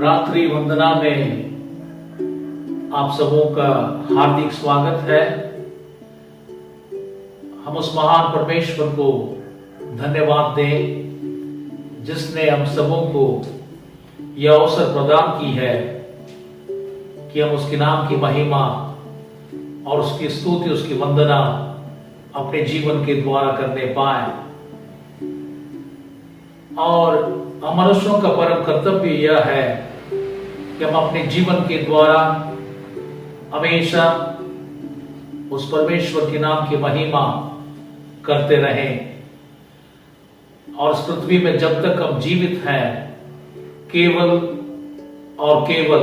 रात्रि वंदना में आप सबों का हार्दिक स्वागत है। हम उस महान परमेश्वर को धन्यवाद दें जिसने हम सबों को यह अवसर प्रदान की है कि हम उसके नाम की महिमा और उसकी स्तुति, उसकी वंदना अपने जीवन के द्वारा करने पाए। और हम मनुष्यों का परम कर्तव्य यह है कि हम अपने जीवन के द्वारा हमेशा उस परमेश्वर के नाम की महिमा करते रहें। और इस पृथ्वी में जब तक हम जीवित हैं, केवल और केवल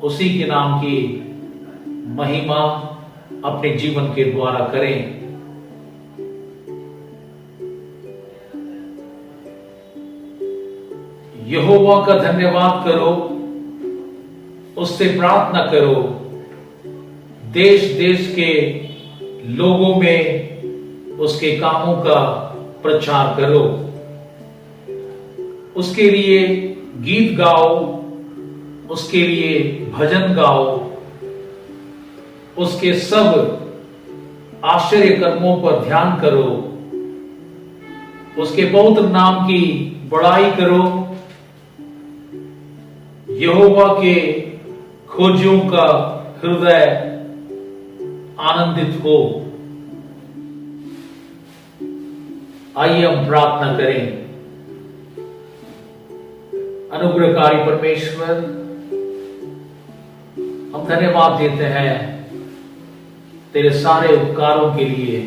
उसी के नाम की महिमा अपने जीवन के द्वारा करें। यहोवा का धन्यवाद करो, उससे प्रार्थना करो, देश देश के लोगों में उसके कामों का प्रचार करो, उसके लिए गीत गाओ, उसके लिए भजन गाओ, उसके सब आश्चर्य कर्मों पर ध्यान करो, उसके पवित्र नाम की बड़ाई करो। यहोवा के खोजियों का हृदय आनंदित हो। आइए हम प्रार्थना करें। अनुग्रहकारी परमेश्वर, हम धन्यवाद देते हैं तेरे सारे उपकारों के लिए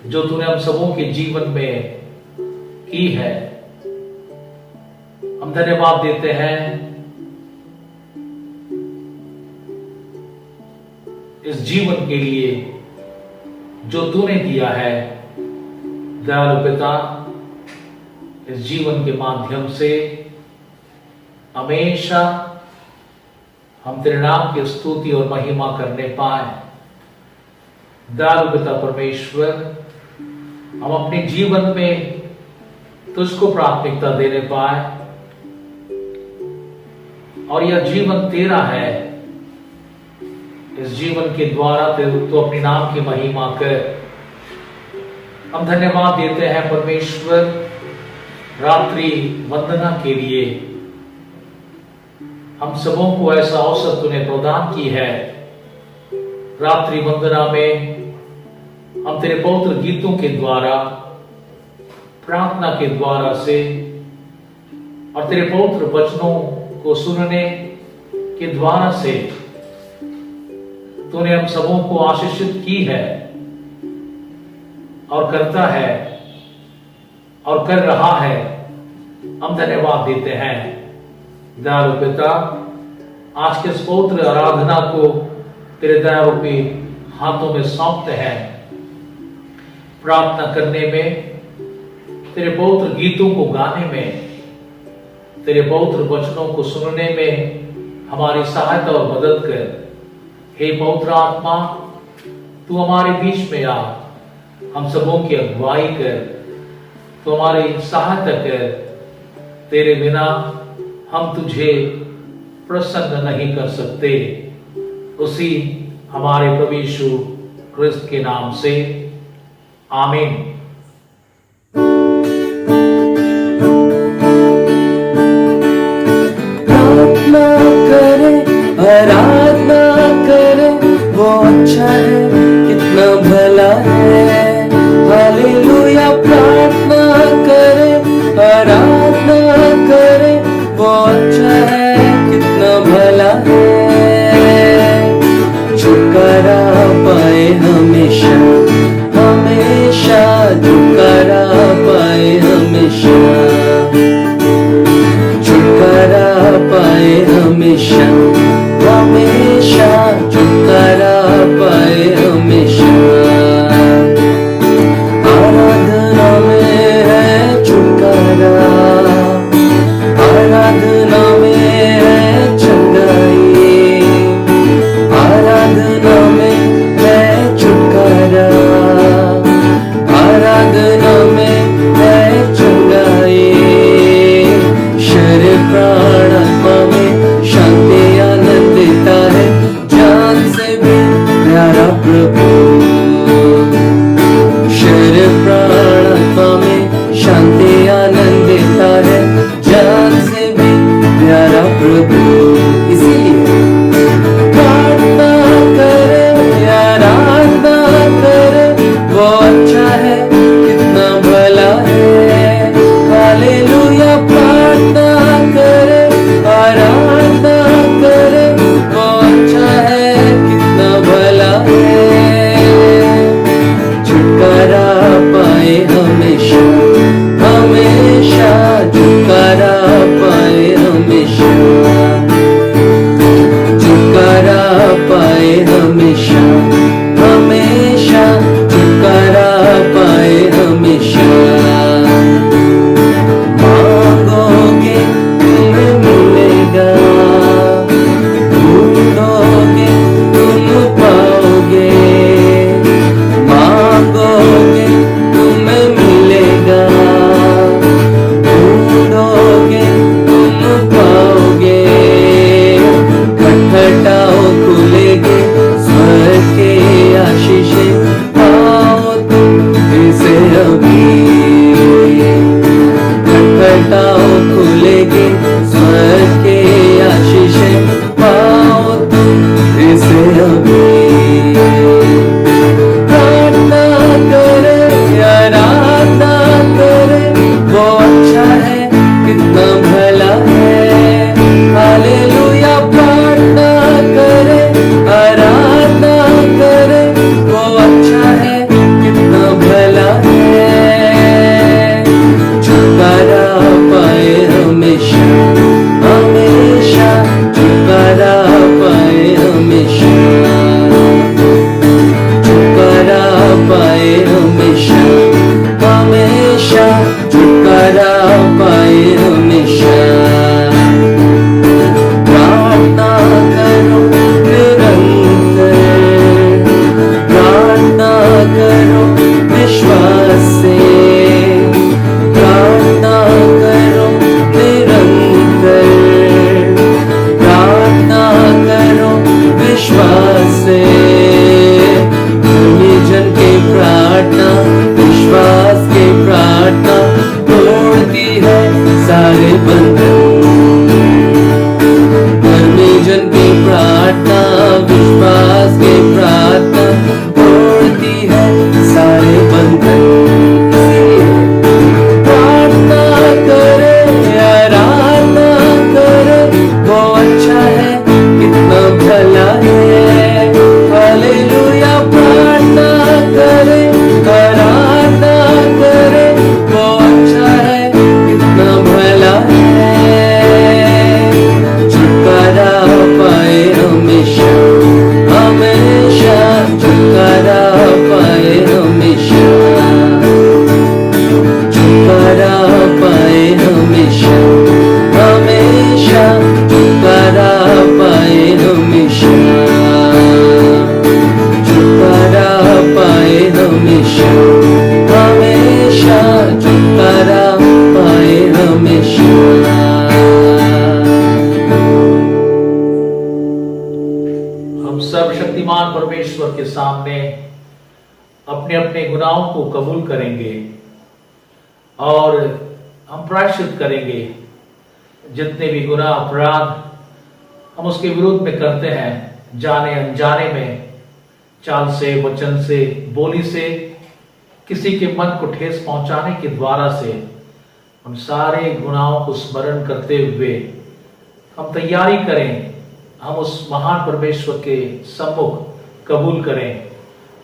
जो तूने हम सबों के जीवन में की है। हम धन्यवाद देते हैं इस जीवन के लिए जो तूने दिया है। दयालु पिता, इस जीवन के माध्यम से हमेशा हम तेरे नाम की स्तुति और महिमा करने पाए। दयालु पिता परमेश्वर, हम अपने जीवन में तुझको प्राथमिकता देने पाए और यह जीवन तेरा है। इस जीवन के द्वारा तो अपने नाम की महिमा कर। हम धन्यवाद देते हैं परमेश्वर रात्रि वंदना के लिए। हम सबों को ऐसा अवसर तूने प्रदान की है। रात्रि वंदना में हम तेरे पवित्र गीतों के द्वारा, प्रार्थना के द्वारा से और तेरे पवित्र वचनों को सुनने के द्वारा से तूने हम सबों को आशीषित की है और करता है और कर रहा है। हम धन्यवाद देते हैं। दयालु पिता, आज के इस पवित्र आराधना को तेरे दया रूपी हाथों में सौंपते हैं। प्रार्थना करने में, तेरे पवित्र गीतों को गाने में, तेरे पवित्र वचनों को सुनने में हमारी सहायता और मदद कर। हे पवित्र आत्मा, तू हमारे बीच में आ, हम सबों की अगुवाई कर, तू हमारी सहायता कर। तेरे बिना हम तुझे प्रसन्न नहीं कर सकते। उसी हमारे प्रभु यीशु क्रिस्त के नाम से आमीन। प्रार्थना करें, आराधना करें, वो अच्छा है, कितना भला है। हालेलुया। प्रार्थना करें, आराधना करें, वो अच्छा है, कितना भला है। छुटकारा पाए हमेशा, हमेशा प्रभु। शरीर प्राण आत्मा में शांति आनंद देता है, जान से भी प्यारा प्रभु। इसीलिए प्रार्थना करे, आराधना करे, वो अच्छा है, कितना भला है। हालेलुया। प्रार्थना करे, आराधना करे, वो अच्छा है, कितना भला है। छुटकारा पाए हमेशा, हमेशा छुटकारा पाए हमेशा, छुटकारा पाए हमेशा, हमेशा छुटकारा पाए हमेशा। मांगोगे तुम्हें मिलेगा, ढूंढोगे तुम पाओगे। मांगोगे तुम्हें मिलेगा, ढूंढोगे तुम पाओगे। खटखटाओ खुलेगे स्वर्ग के आशीषें, पाओ तुम इसे अभी। खटखटाओ खुलेगे स्वर्ग के आशीषें, पाओ तुम इसे अभी। प्रार्थना करे, आराधना करे, वो अच्छा है, कितना भला है। हालेलुया। प्रार्थना करे, आराधना करे, वो अच्छा है, कितना भला है। छुटकारा पाए हमेशा, हमेशा छुटकारा पाए हमेशा, छुटकारा पाए हमेशा, हमेशा छुटकारा पाए हमेशा। प्रार्थना करो निरंतर, प्रार्थना करो विश्वास से, प्रार्थना करो निरंतर, प्रार्थना करो विश्वास से। निजन की प्रार्थना, विश्वास की प्रार्थना तोड़ती है सारे बंधन। परमेजन की प्रार्थना, विश्वास की प्रार्थना तोड़ती है सारे बंधन। प्रार्थना करे, आराधना करे, वो अच्छा है, कितना भला है। हालेलुया। प्रार्थना करे, आराधना करे, वो अच्छा है, कितना भला है। छुटकारा पाए हमेशा, हमेशा छुटकारा पाए हमेशा, छुटकारा पाए हमेशा, हमेशा छुटकारा पाए हमेशा, छुटकारा पाए हमेशा, हमेशा छुटकारा पाए हमेशा। हम सर्वशक्तिमान परमेश्वर के सामने अपने अपने गुनाहों को कबूल करेंगे और हम प्रायश्चित करेंगे। जितने भी गुनाह अपराध हम उसके विरुद्ध में करते हैं, जाने अनजाने में, चाल से, वचन से, बोली से, किसी के मन को ठेस पहुंचाने के द्वारा से, हम सारे गुनाहों को स्मरण करते हुए हम तैयारी करें, हम उस महान परमेश्वर के सम्मुख कबूल करें।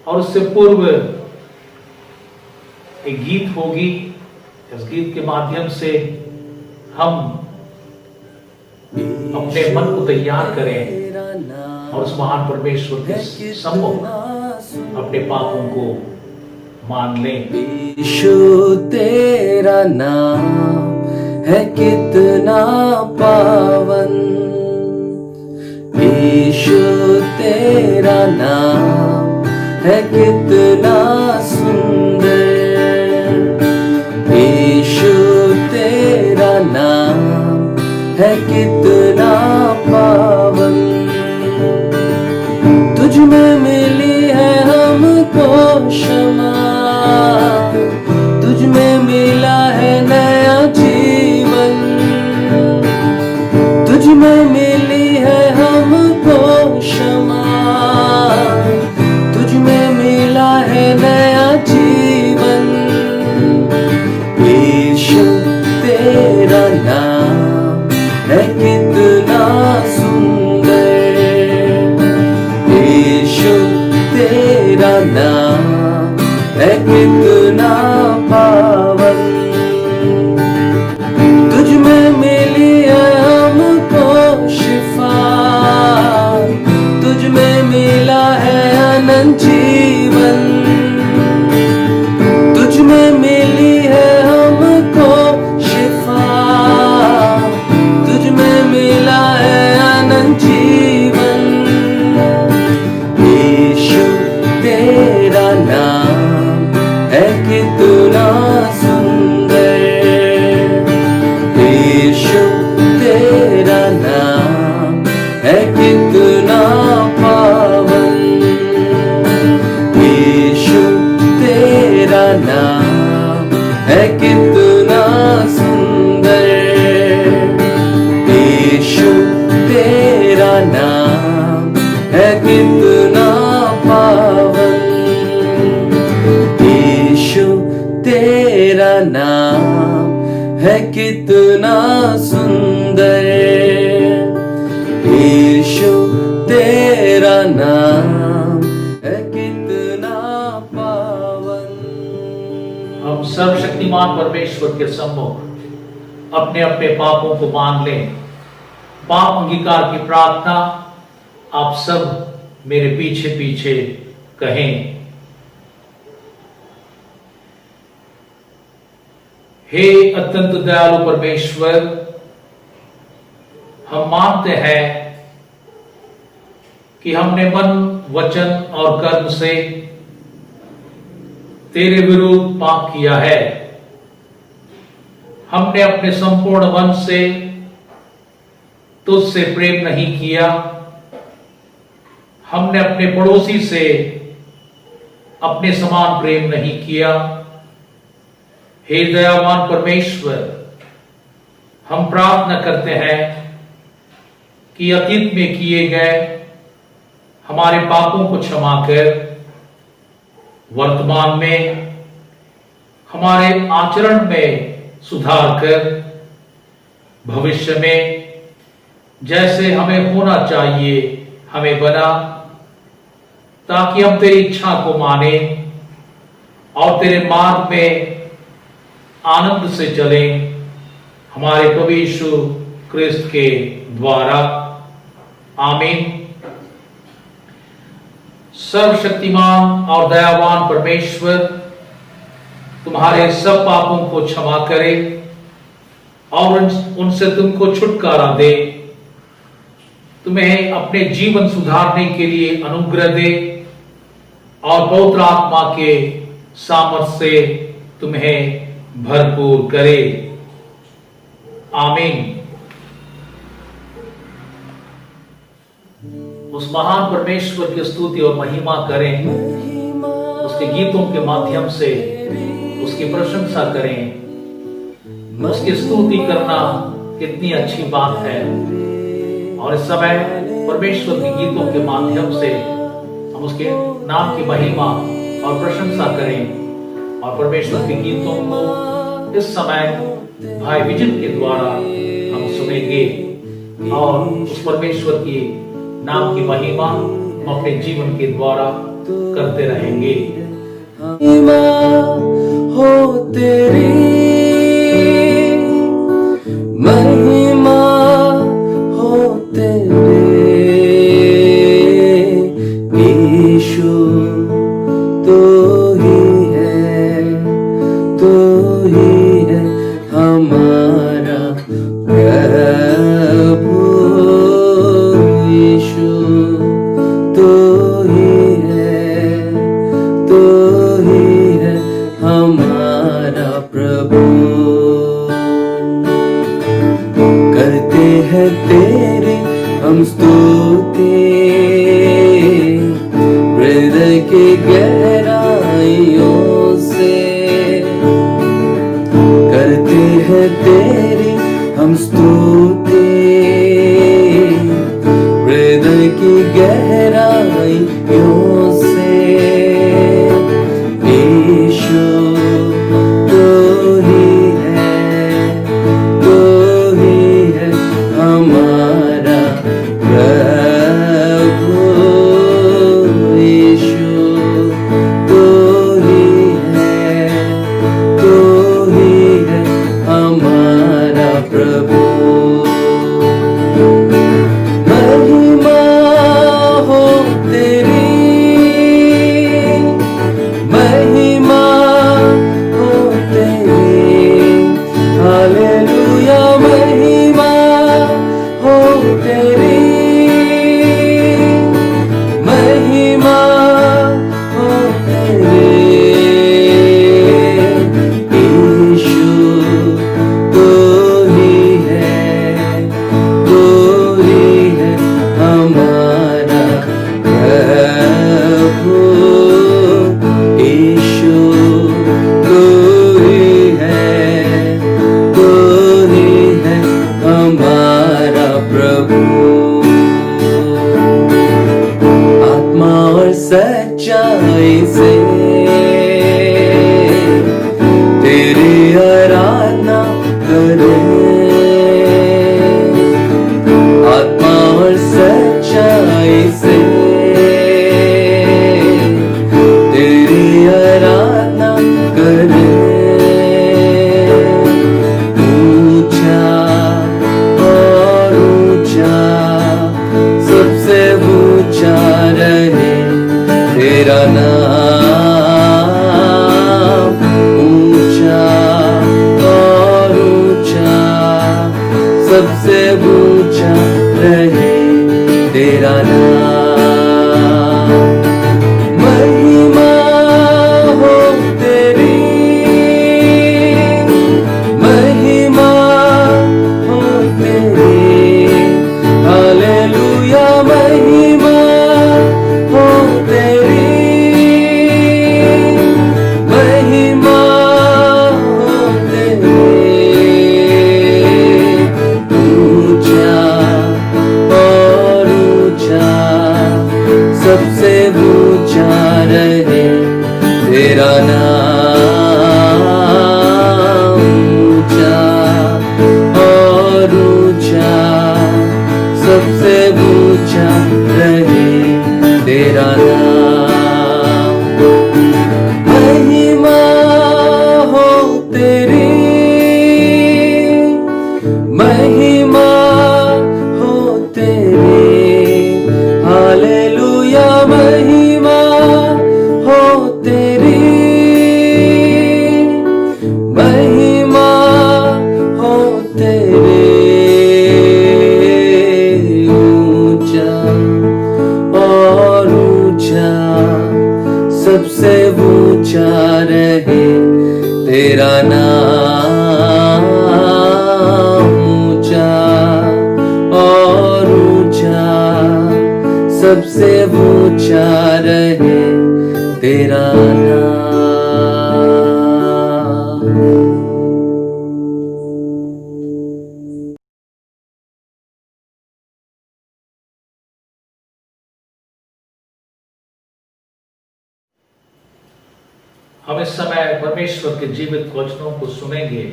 और उससे पूर्व एक गीत होगी, इस गीत के माध्यम से हम अपने मन को तैयार करें और उस महान परमेश्वर के सम्मुख अपने पापों को मान लें। यीशु तेरा नाम है कितना पावन, यीशु तेरा नाम है कितना सुंदर, यीशु तेरा नाम है कितना पावन। तुझ में मिली है हमको क्षमा, तुझ में मिला है नया जीवन, तुझ में मिली है हमको क्षमा, तुझ में मिला है नया जीवन। यीशु तेरा नाम है कितना सुंदर, यीशु तेरा नाम है कितना पावन, तुझ में मिली है हमको शिफा, तुझ में मिला है अनंत जीवन, तुझ में मिली है हमको शिफा, तुझ में मिला है अनंत जीवन। यीशु तेरा नाम है कितना सुंदर, यीशु तेरा नाम है कितना पावन, यीशु तेरा नाम है कितना सुंदर, यीशु तेरा नाम है कितना पावन, यीशु तेरा नाम है कितना सुंदर, यीशु तेरा नाम है कितना पावन। हम सर्वशक्तिमान परमेश्वर के सम्मुख अपने अपने पापों को मान लें। पाप अंगीकार की प्रार्थना आप सब मेरे पीछे पीछे कहें। हे अत्यंत दयालु परमेश्वर, हम मानते हैं कि हमने मन, वचन और कर्म से तेरे विरुद्ध पाप किया है। हमने अपने संपूर्ण मन से तुझसे प्रेम नहीं किया, हमने अपने पड़ोसी से अपने समान प्रेम नहीं किया। हे दयावान परमेश्वर, हम प्रार्थना करते हैं कि अतीत में किए गए हमारे पापों को क्षमा कर वर्तमान में हमारे आचरण में सुधार कर भविष्य में जैसे हमें होना चाहिए हमें बना, ताकि हम तेरी इच्छा को माने और तेरे मार्ग में आनंद से चलें, हमारे प्रभु यीशु क्रिस्त के द्वारा। आमीन। सर्वशक्तिमान और दयावान परमेश्वर तुम्हारे सब पापों को क्षमा करे और उनसे तुमको छुटकारा दे, तुम्हें अपने जीवन सुधारने के लिए अनुग्रह दे और पवित्र आत्मा के सामर्थ्य से तुम्हें भरपूर करे। आमीन। उस महान परमेश्वर की स्तुति और महिमा करें, उसके गीतों के माध्यम से उसकी प्रशंसा करें। उसकी स्तुति करना कितनी अच्छी बात है। और इस समय परमेश्वर के गीतों के माध्यम से हम उसके नाम की महिमा और प्रशंसा करें। और परमेश्वर के गीतों को इस समय भाई विजन के द्वारा हम सुनेंगे और उस परमेश्वर की नाम की महिमा हम अपने जीवन के द्वारा करते रहेंगे। महिमा हो तेरी, महिमा हो तेरे, यीशु तो ही है, तो ही है हमारा प्रभु, यीशु तो ही है, तो ही है हमारा प्रभु। करते हैं तेरे हम स्तुति, की गहराइयों से करते हैं तेरी हम स्तुति, हृदय की गहराइयों से यीशु तू ही है हमारा प्रभु। यीशु तू ही है हमारा प्रभु। महिमा हो तेरी, महिमा हो तेरी, हालेलुया। महिमा हो तेरी, महिमा हो तेरी, यीशु तू ही है हमारा प्रभु। यीशु तू ही है हमारा प्रभु। आत्मा और सच्चाई से तेरी आराधना करें, आत्मा और सच्चाई से तेरी आराधना करें। ऊंचा और ऊंचा, सबसे ऊंचा रहे तेरा नाम। ऊंचा और ऊंचा, सबसे ऊंचा रहे तेरा नाम। महिमा हो तेरी, महिमा हो तेरी, हालेलुया। महिमा हो तेरी, महिमा हो तेरी, ऊंचा और ऊंचा, सबसे ऊंचा रहे तेरा नाम। ऊंचा और ऊंचा, सबसे ऊंचा रहे तेरा नाम। महिमा हो तेरी, महिमा हो तेरी, हालेलुया। महिमा हो तेरी, महिमा हो तेरी, ऊंचा और ऊंचा, सबसे ऊंचा रहे तेरा नाम। ऊंचा और ऊंचा, सबसे ऊंचा रहे तेरा नाम। हम इस समय परमेश्वर के जीवित वचनों को सुनेंगे।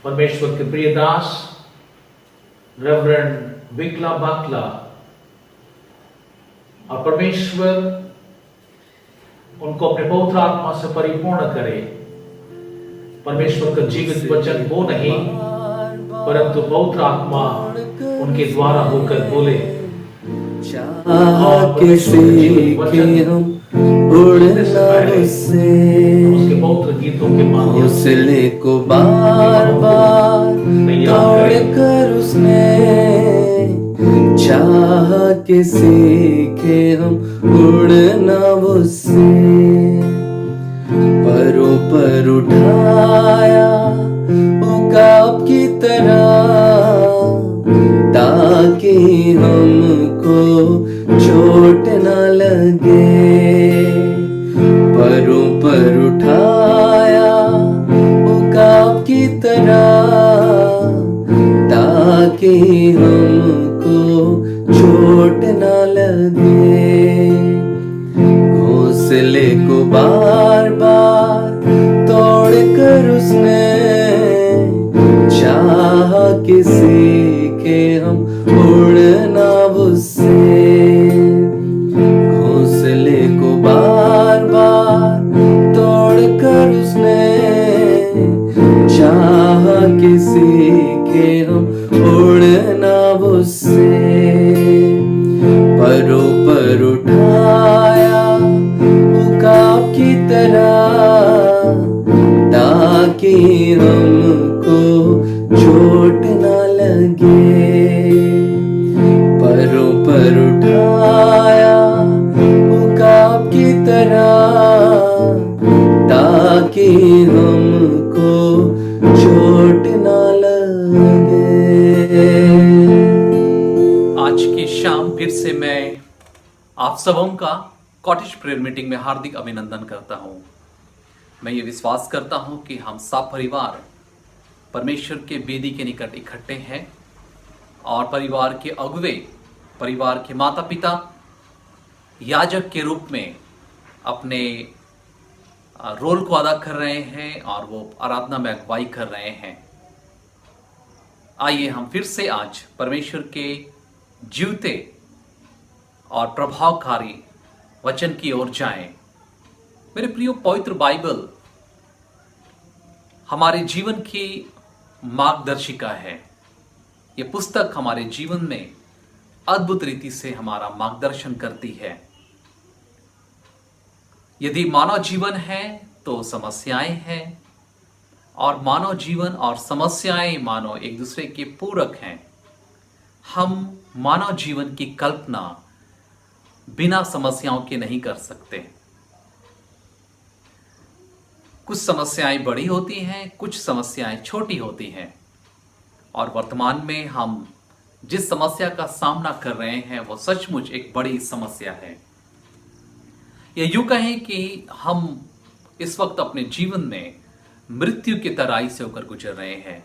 परमेश्वर के प्रिय दास रेवरेंड बिकला बाकला, और परमेश्वर उनको अपने पवित्र आत्मा से परिपूर्ण करे। परमेश्वर का जीवित वचन वो नहीं, परंतु पवित्र आत्मा उनके द्वारा होकर बोले। चाह के सीखे हम उड़ना उससे, उसके पवित्र गीतों के माध्यम से हौसले को बार बार तोड़ कर उसने चाह के सीखे हम उड़ना उससे। परों पर उठाया उकाब की तरह, ताकि हमको चोट न लगे। परों पर उठाया उकाब की तरह, ताकि हमको चोट न लगे। घोंसले को बार बार तोड़ कर उसने चाह कि सीखे हम उड़ना उससे। घोंसले को बार बार तोड़ कर उसने चाह कि सीखे हम उड़ना उससे। परों पर उठाया उकाब की तरह, ताकि हमको चोट न लगे। परों पर उठाया उकाब की तरह, ताकि हमको चोट न लगे। आज की शाम फिर से मैं आप सबों का कॉटेज प्रेयर मीटिंग में हार्दिक अभिनंदन करता हूं। मैं ये विश्वास करता हूं कि हम सब परिवार परमेश्वर के वेदी के निकट इकट्ठे हैं और परिवार के अगुवे, परिवार के माता पिता याजक के रूप में अपने रोल को अदा कर रहे हैं और वो आराधना में अगुवाई कर रहे हैं। आइए हम फिर से आज परमेश्वर के जीवते और प्रभावकारी वचन की ओर जाएं। मेरे प्रियो, पवित्र बाइबल हमारे जीवन की मार्गदर्शिका है। ये पुस्तक हमारे जीवन में अद्भुत रीति से हमारा मार्गदर्शन करती है। यदि मानव जीवन है तो समस्याएं हैं, और मानव जीवन और समस्याएं मानो एक दूसरे के पूरक हैं। हम मानव जीवन की कल्पना बिना समस्याओं के नहीं कर सकते। कुछ समस्याएं बड़ी होती हैं, कुछ समस्याएं छोटी होती हैं, और वर्तमान में हम जिस समस्या का सामना कर रहे हैं वो सचमुच एक बड़ी समस्या है। ये यूं कहें कि हम इस वक्त अपने जीवन में मृत्यु की तराई से होकर गुजर रहे हैं।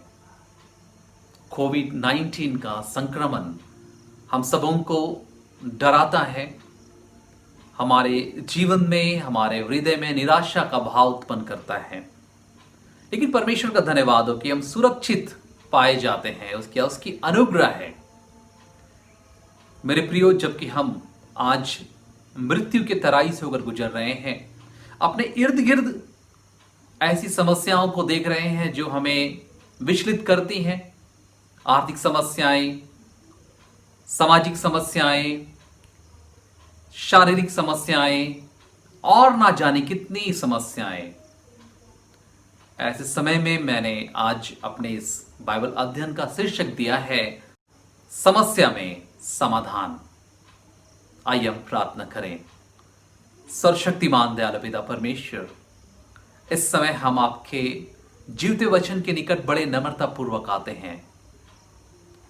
कोविड-19 का संक्रमण हम सबों को डराता है, हमारे जीवन में, हमारे हृदय में निराशा का भाव उत्पन्न करता है। लेकिन परमेश्वर का धन्यवाद हो कि हम सुरक्षित पाए जाते हैं, उसकी अनुग्रह है। मेरे प्रियो, जबकि हम आज मृत्यु के तराई से होकर गुजर रहे हैं, अपने इर्द गिर्द ऐसी समस्याओं को देख रहे हैं जो हमें विचलित करती हैं। आर्थिक समस्याएं, सामाजिक समस्याएं, शारीरिक समस्याएं और ना जाने कितनी समस्याएं। ऐसे समय में मैंने आज अपने इस बाइबल अध्ययन का शीर्षक दिया है, समस्या में समाधान। आइए हम प्रार्थना करें। सर्वशक्तिमान दयालु पिता परमेश्वर, इस समय हम आपके जीवते वचन के निकट बड़े नम्रता पूर्वक आते हैं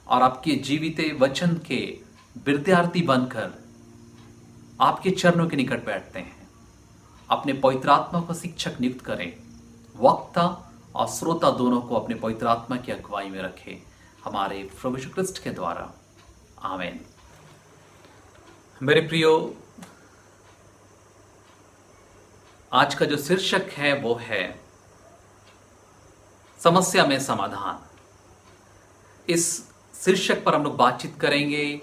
और आपके जीविते वचन के विद्यार्थी बनकर आपके चरणों के निकट बैठते हैं। अपने पवित्र आत्मा को शिक्षक नियुक्त करें, वक्ता और श्रोता दोनों को अपने पवित्र आत्मा की अगुवाई में रखें, हमारे प्रभु यीशु ख्रिस्ट के द्वारा, आमीन। मेरे प्रियो, आज का जो शीर्षक है वो है समस्या में समाधान। इस शीर्षक पर हम लोग बातचीत करेंगे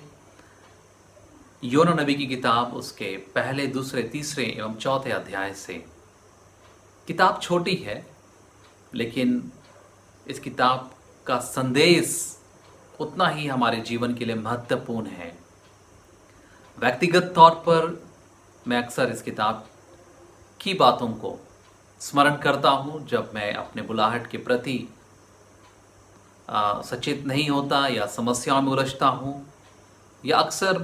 योना नबी की किताब, उसके पहले, दूसरे, तीसरे एवं चौथे अध्याय से। किताब छोटी है, लेकिन इस किताब का संदेश उतना ही हमारे जीवन के लिए महत्वपूर्ण है। व्यक्तिगत तौर पर मैं अक्सर इस किताब की बातों को स्मरण करता हूँ जब मैं अपने बुलाहट के प्रति सचेत नहीं होता या समस्याओं में उलझता हूँ, या अक्सर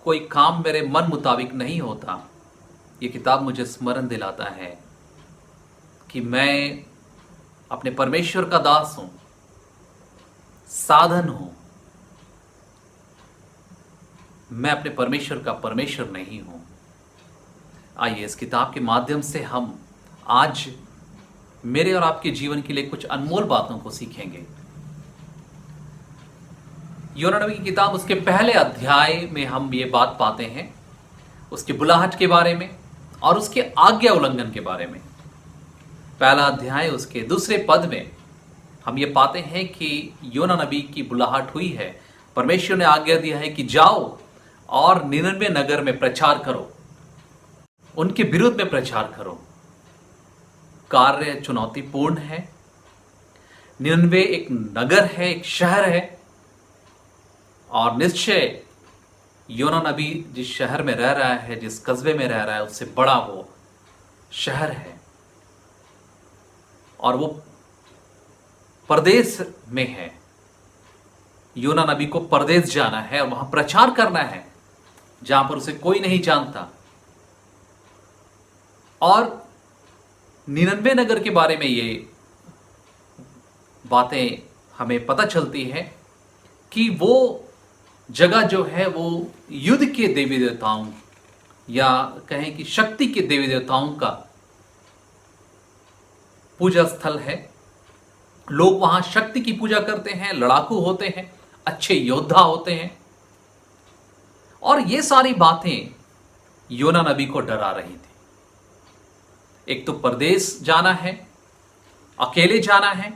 कोई काम मेरे मन मुताबिक नहीं होता। ये किताब मुझे स्मरण दिलाता है कि मैं अपने परमेश्वर का दास हूँ, साधन हूँ, मैं अपने परमेश्वर का परमेश्वर नहीं हूं। आइए इस किताब के माध्यम से हम आज मेरे और आपके जीवन के लिए कुछ अनमोल बातों को सीखेंगे। योना नबी की किताब उसके पहले अध्याय में हम ये बात पाते हैं उसकी बुलाहट के बारे में और उसके आज्ञा उल्लंघन के बारे में। पहला अध्याय उसके दूसरे पद में हम ये पाते हैं कि योना नबी की बुलाहट हुई है। परमेश्वर ने आज्ञा दिया है कि जाओ और निनवे नगर में प्रचार करो, उनके विरुद्ध में प्रचार करो। कार्य चुनौतीपूर्ण है। निनवे एक नगर है, एक शहर है, और निश्चय योना नबी जिस शहर में रह रहा है, जिस कस्बे में रह रहा है, उससे बड़ा वो शहर है और वो परदेश में है। योना नबी को परदेश जाना है और वहां प्रचार करना है जहां पर उसे कोई नहीं जानता। और निनवे नगर के बारे में ये बातें हमें पता चलती है कि वो जगह जो है वो युद्ध के देवी देवताओं या कहें कि शक्ति के देवी देवताओं का पूजा स्थल है। लोग वहां शक्ति की पूजा करते हैं, लड़ाकू होते हैं, अच्छे योद्धा होते हैं। और ये सारी बातें योना नबी को डरा रही थी। एक तो परदेश जाना है, अकेले जाना है,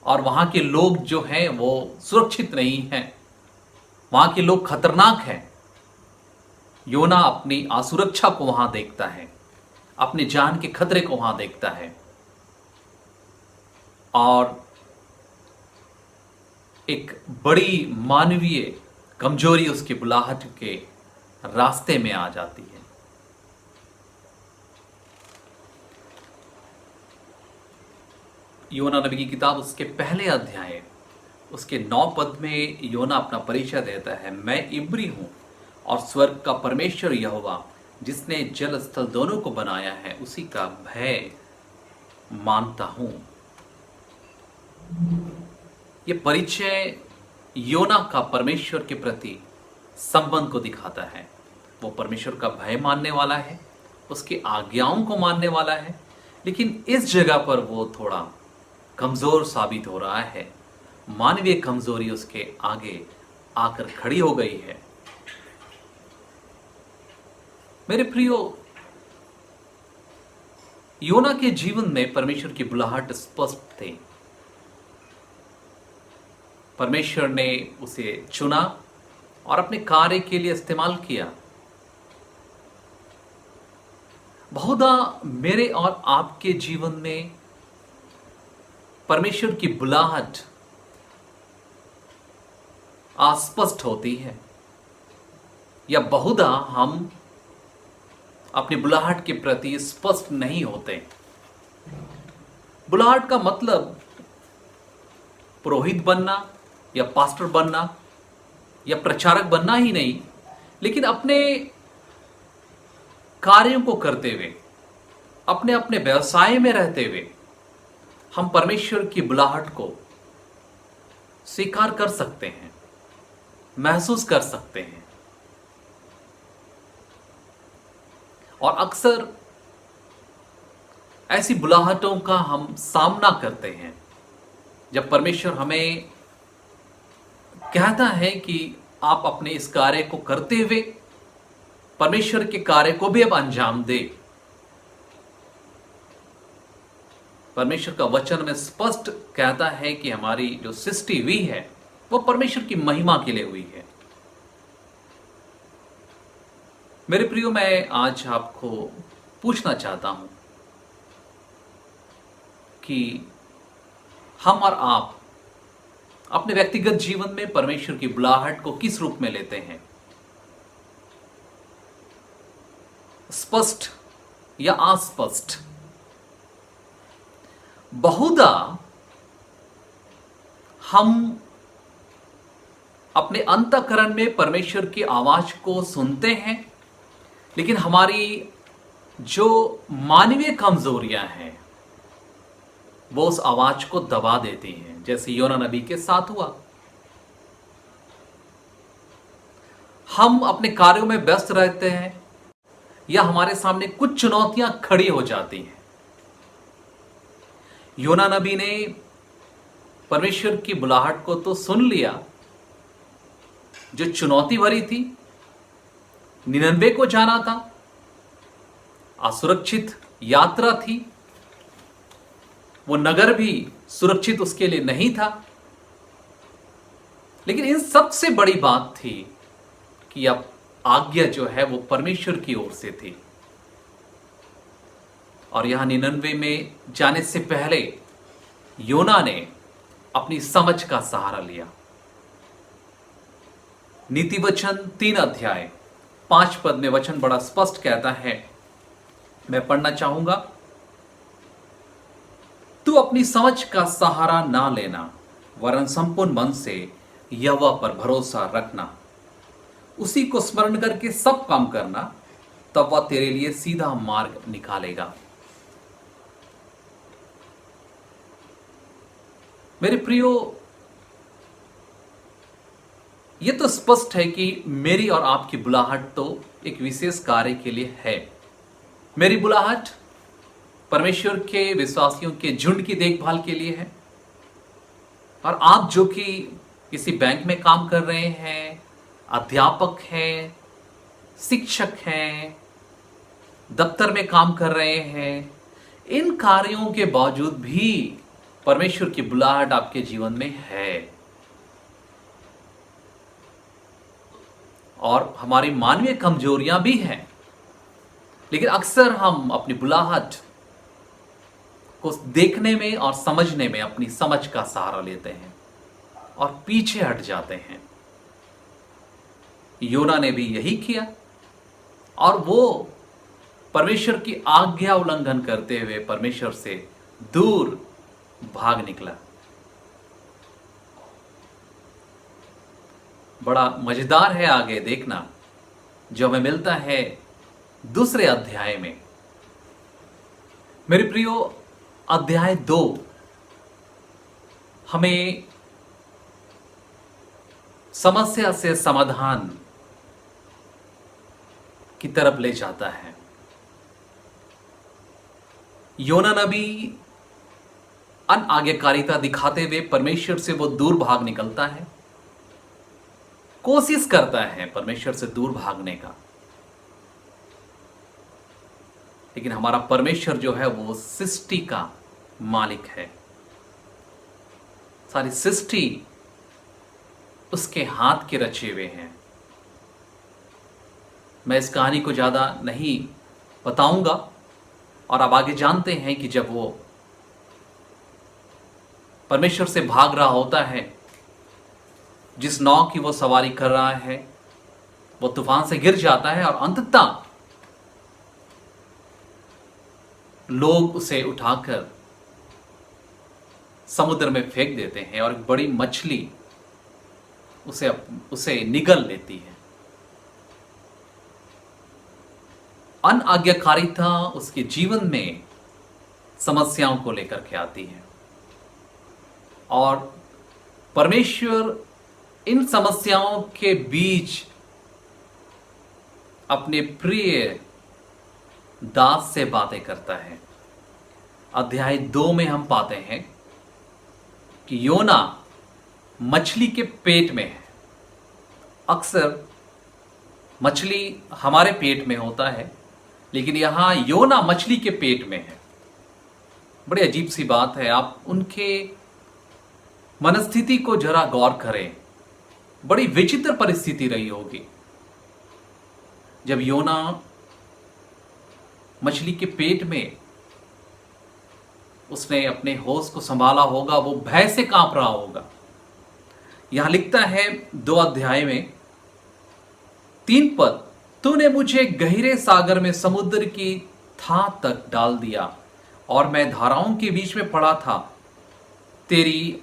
और वहां के लोग जो हैं वो सुरक्षित नहीं हैं, वहां के लोग खतरनाक हैं। योना अपनी असुरक्षा को वहां देखता है, अपनी जान के खतरे को वहां देखता है, और एक बड़ी मानवीय कमजोरी उसकी बुलाहट के रास्ते में आ जाती है। योना नबी की किताब उसके पहले अध्याय उसके 9 पद में योना अपना परिचय देता है। मैं इब्री हूं और स्वर्ग का परमेश्वर यहोवा जिसने जल स्थल दोनों को बनाया है उसी का भय मानता हूं। यह परिचय योना का परमेश्वर के प्रति संबंध को दिखाता है। वो परमेश्वर का भय मानने वाला है, उसकी आज्ञाओं को मानने वाला है, लेकिन इस जगह पर वो थोड़ा कमजोर साबित हो रहा है। मानवीय कमजोरी उसके आगे आकर खड़ी हो गई है। मेरे प्रियो, योना के जीवन में परमेश्वर की बुलाहट स्पष्ट थी। परमेश्वर ने उसे चुना और अपने कार्य के लिए इस्तेमाल किया। बहुधा मेरे और आपके जीवन में परमेश्वर की बुलाहट अस्पष्ट होती है, या बहुधा हम अपनी बुलाहट के प्रति स्पष्ट नहीं होते। बुलाहट का मतलब पुरोहित बनना या पास्टर बनना या प्रचारक बनना ही नहीं, लेकिन अपने कार्यों को करते हुए, अपने अपने व्यवसाय में रहते हुए हम परमेश्वर की बुलाहट को स्वीकार कर सकते हैं, महसूस कर सकते हैं। और अक्सर ऐसी बुलाहटों का हम सामना करते हैं जब परमेश्वर हमें कहता है कि आप अपने इस कार्य को करते हुए परमेश्वर के कार्य को भी अब अंजाम दे। परमेश्वर का वचन में स्पष्ट कहता है कि हमारी जो सृष्टि हुई है वो परमेश्वर की महिमा के लिए हुई है। मेरे प्रियो, मैं आज आपको पूछना चाहता हूं कि हम और आप अपने व्यक्तिगत जीवन में परमेश्वर की बुलाहट को किस रूप में लेते हैं? स्पष्ट या अस्पष्ट? बहुधा हम अपने अंतःकरण में परमेश्वर की आवाज को सुनते हैं, लेकिन हमारी जो मानवीय कमजोरियां हैं वो उस आवाज को दबा देती हैं, जैसे योना नबी के साथ हुआ। हम अपने कार्यों में व्यस्त रहते हैं या हमारे सामने कुछ चुनौतियां खड़ी हो जाती हैं। योना नबी ने परमेश्वर की बुलाहट को तो सुन लिया, जो चुनौती भरी थी, निनवे को जाना था, असुरक्षित यात्रा थी, वो नगर भी सुरक्षित उसके लिए नहीं था। लेकिन इन सबसे बड़ी बात थी कि अब आज्ञा जो है वो परमेश्वर की ओर से थी। और यहां निनवे में जाने से पहले योना ने अपनी समझ का सहारा लिया। नीति वचन 3 अध्याय 5 पद में वचन बड़ा स्पष्ट कहता है, मैं पढ़ना चाहूंगा। तू अपनी समझ का सहारा ना लेना, वरन संपूर्ण मन से यहोवा पर भरोसा रखना, उसी को स्मरण करके सब काम करना, तब वह तेरे लिए सीधा मार्ग निकालेगा। मेरे प्रियो, यह तो स्पष्ट है कि मेरी और आपकी बुलाहट तो एक विशेष कार्य के लिए है। मेरी बुलाहट परमेश्वर के विश्वासियों के झुंड की देखभाल के लिए है। और आप जो कि किसी बैंक में काम कर रहे हैं, अध्यापक हैं, शिक्षक हैं, दफ्तर में काम कर रहे हैं, इन कार्यों के बावजूद भी परमेश्वर की बुलाहट आपके जीवन में है। और हमारी मानवीय कमजोरियां भी हैं, लेकिन अक्सर हम अपनी बुलाहट को देखने में और समझने में अपनी समझ का सहारा लेते हैं और पीछे हट जाते हैं। योना ने भी यही किया और वो परमेश्वर की आज्ञा उल्लंघन करते हुए परमेश्वर से दूर भाग निकला। बड़ा मजेदार है, आगे देखना जो हमें मिलता है दूसरे अध्याय में। मेरे प्रियो, अध्याय 2 हमें समस्या से समाधान की तरफ ले जाता है। योना नबी अनाज्ञाकारिता दिखाते हुए परमेश्वर से वो दूर भाग निकलता है, कोशिश करता है परमेश्वर से दूर भागने का। लेकिन हमारा परमेश्वर जो है वो सृष्टि का मालिक है। सारी सृष्टि उसके हाथ के रचे हुए हैं। मैं इस कहानी को ज्यादा नहीं बताऊंगा। और आप आगे जानते हैं कि जब वो परमेश्वर से भाग रहा होता है, जिस नाव की वो सवारी कर रहा है वो तूफान से गिर जाता है और अंततः लोग उसे उठाकर समुद्र में फेंक देते हैं और एक बड़ी मछली उसे निगल लेती है। अनाज्ञाकारिता उसके जीवन में समस्याओं को लेकर के आती है और परमेश्वर इन समस्याओं के बीच अपने प्रिय दास से बातें करता है। अध्याय 2 में हम पाते हैं कि योना मछली के पेट में है। अक्सर मछली हमारे पेट में होता है, लेकिन यहां योना मछली के पेट में है। बड़ी अजीब सी बात है। आप उनके मनस्थिति को जरा गौर करें। बड़ी विचित्र परिस्थिति रही होगी जब योना मछली के पेट में उसने अपने होश को संभाला होगा, वो भय से कांप रहा होगा। यहां लिखता है 2 अध्याय में 3 पद, तूने मुझे गहरे सागर में समुद्र की था तक डाल दिया और मैं धाराओं के बीच में पड़ा था। तेरी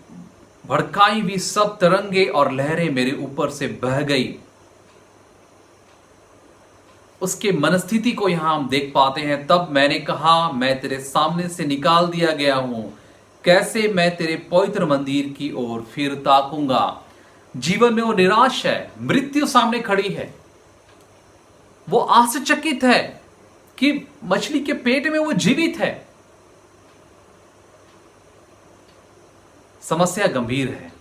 भड़काई हुई सब तरंगे और लहरें मेरे ऊपर से बह गई। उसके मनस्थिति को यहां हम देख पाते हैं। तब मैंने कहा, मैं तेरे सामने से निकाल दिया गया हूं, कैसे मैं तेरे पवित्र मंदिर की ओर फिर ताकूंगा। जीवन में वो निराश है, मृत्यु सामने खड़ी है, वो आश्चर्यचकित है कि मछली के पेट में वो जीवित है। समस्या गंभीर है।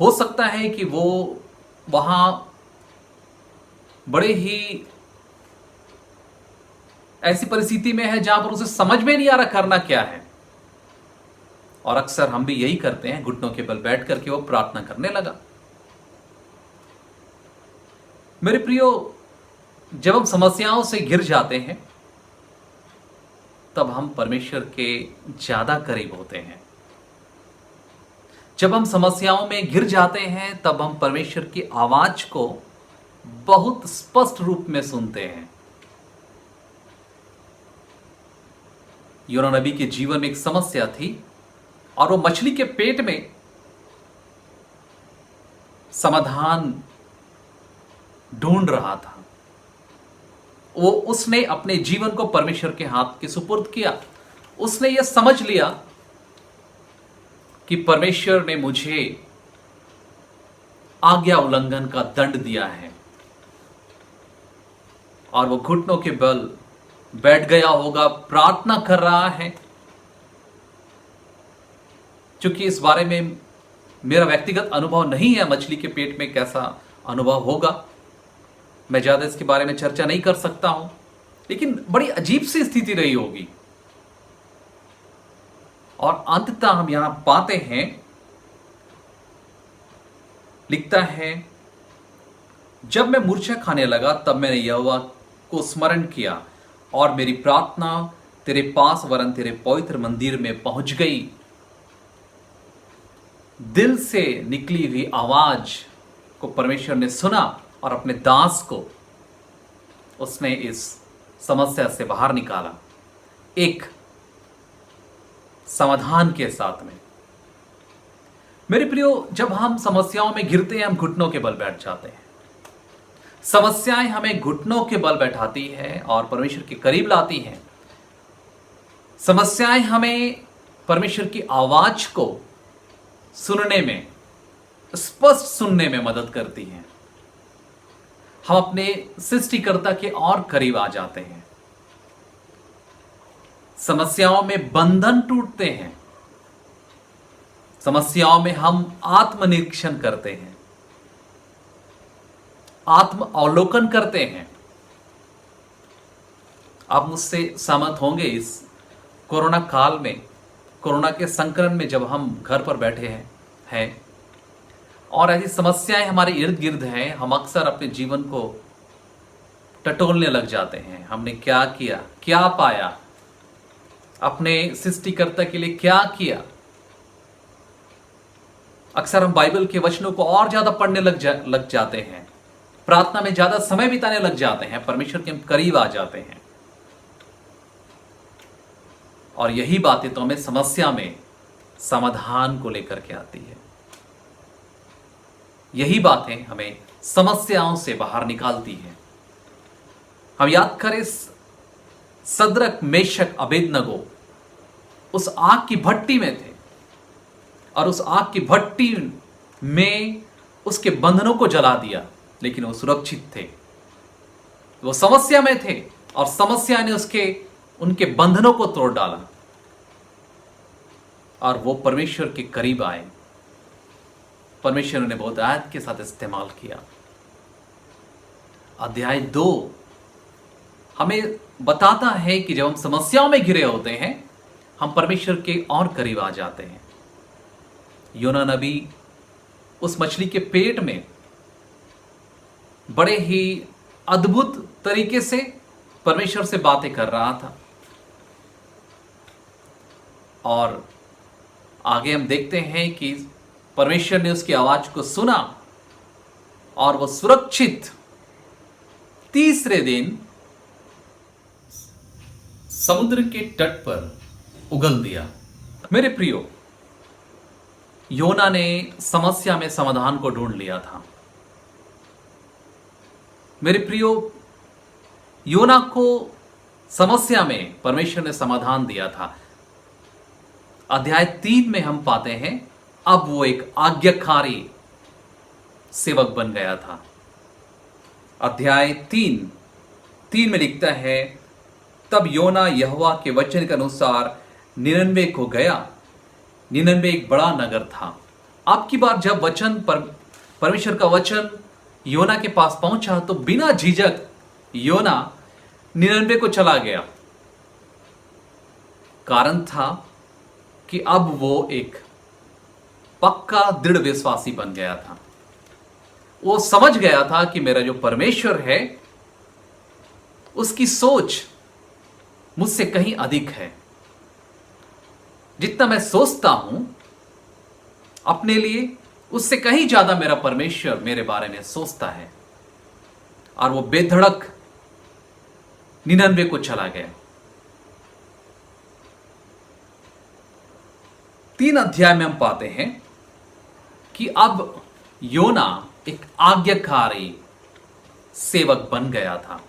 हो सकता है कि वो वहां बड़े ही ऐसी परिस्थिति में है जहां पर उसे समझ में नहीं आ रहा करना क्या है। और अक्सर हम भी यही करते हैं, घुटनों के बल बैठ करके वो प्रार्थना करने लगा। मेरे प्रियो, जब हम समस्याओं से घिर जाते हैं तब हम परमेश्वर के ज्यादा करीब होते हैं। जब हम समस्याओं में घिर जाते हैं तब हम परमेश्वर की आवाज को बहुत स्पष्ट रूप में सुनते हैं। योना नबी के जीवन में एक समस्या थी और वो मछली के पेट में समाधान ढूंढ रहा था। उसने अपने जीवन को परमेश्वर के हाथ के सुपुर्द किया। उसने यह समझ लिया कि परमेश्वर ने मुझे आज्ञा उल्लंघन का दंड दिया है, और वो घुटनों के बल बैठ गया होगा, प्रार्थना कर रहा है। क्योंकि इस बारे में मेरा व्यक्तिगत अनुभव नहीं है, मछली के पेट में कैसा अनुभव होगा, मैं ज्यादा इसके बारे में चर्चा नहीं कर सकता हूं, लेकिन बड़ी अजीब सी स्थिति रही होगी। और अंततः हम यहां पाते हैं, लिखता है, जब मैं मूर्छा खाने लगा तब मैंने यहोवा को स्मरण किया और मेरी प्रार्थना तेरे पास वरन तेरे पवित्र मंदिर में पहुंच गई। दिल से निकली हुई आवाज को परमेश्वर ने सुना और अपने दास को उसने इस समस्या से बाहर निकाला, एक समाधान के साथ में। मेरे प्रियो, जब हम समस्याओं में घिरते हैं हम घुटनों के बल बैठ जाते हैं। समस्याएं हमें घुटनों के बल बैठाती है और परमेश्वर के करीब लाती हैं। समस्याएं हमें परमेश्वर की आवाज को सुनने में, स्पष्ट सुनने में मदद करती हैं। हम अपने सृष्टिकर्ता के और करीब आ जाते हैं। समस्याओं में बंधन टूटते हैं। समस्याओं में हम आत्मनिरीक्षण करते हैं, आत्म अवलोकन करते हैं। आप मुझसे सहमत होंगे, इस कोरोना काल में, कोरोना के संक्रमण में जब हम घर पर बैठे हैं और ऐसी समस्याएं हमारे इर्द गिर्द हैं, हम अक्सर अपने जीवन को टटोलने लग जाते हैं। हमने क्या किया, क्या पाया, अपने सृष्टिकर्ता के लिए क्या किया। अक्सर हम बाइबल के वचनों को और ज्यादा पढ़ने लग जाते हैं, प्रार्थना में ज्यादा समय बिताने लग जाते हैं, परमेश्वर के हम करीब आ जाते हैं। और यही बातें तो हमें समस्या में समाधान को लेकर के आती है। यही बातें हमें समस्याओं से बाहर निकालती हैं। हम याद करें, सद्रक, मेशक, अबेदनगो उस आग की भट्टी में थे और उस आग की भट्टी में उसके बंधनों को जला दिया, लेकिन वो सुरक्षित थे। वो समस्या में थे और समस्या ने उनके बंधनों को तोड़ डाला और वो परमेश्वर के करीब आए। परमेश्वर ने बहुत आयत के साथ इस्तेमाल किया। अध्याय 2 हमें बताता है कि जब हम समस्याओं में घिरे होते हैं हम परमेश्वर के और करीब आ जाते हैं। योना नबी उस मछली के पेट में बड़े ही अद्भुत तरीके से परमेश्वर से बातें कर रहा था। और आगे हम देखते हैं कि परमेश्वर ने उसकी आवाज को सुना और वो सुरक्षित तीसरे दिन समुद्र के तट पर उगल दिया। मेरे प्रियो, योना ने समस्या में समाधान को ढूंढ लिया था। मेरे प्रियो, योना को समस्या में परमेश्वर ने समाधान दिया था। अध्याय 3 में हम पाते हैं अब वो एक आज्ञाकारी सेवक बन गया था। अध्याय 3 में लिखता है, तब योना यहोवा के वचन के अनुसार निनवे को गया। निनवे एक बड़ा नगर था। अब की बार जब परमेश्वर का वचन योना के पास पहुंचा तो बिना झिझक योना निनवे को चला गया। कारण था कि अब वो एक पक्का दृढ़ विश्वासी बन गया था। वो समझ गया था कि मेरा जो परमेश्वर है उसकी सोच मुझसे कहीं अधिक है। जितना मैं सोचता हूं अपने लिए, उससे कहीं ज्यादा मेरा परमेश्वर मेरे बारे में सोचता है। और वो बेधड़क निनवे को चला गया। 3 अध्याय में हम पाते हैं कि अब योना एक आज्ञाकारी सेवक बन गया था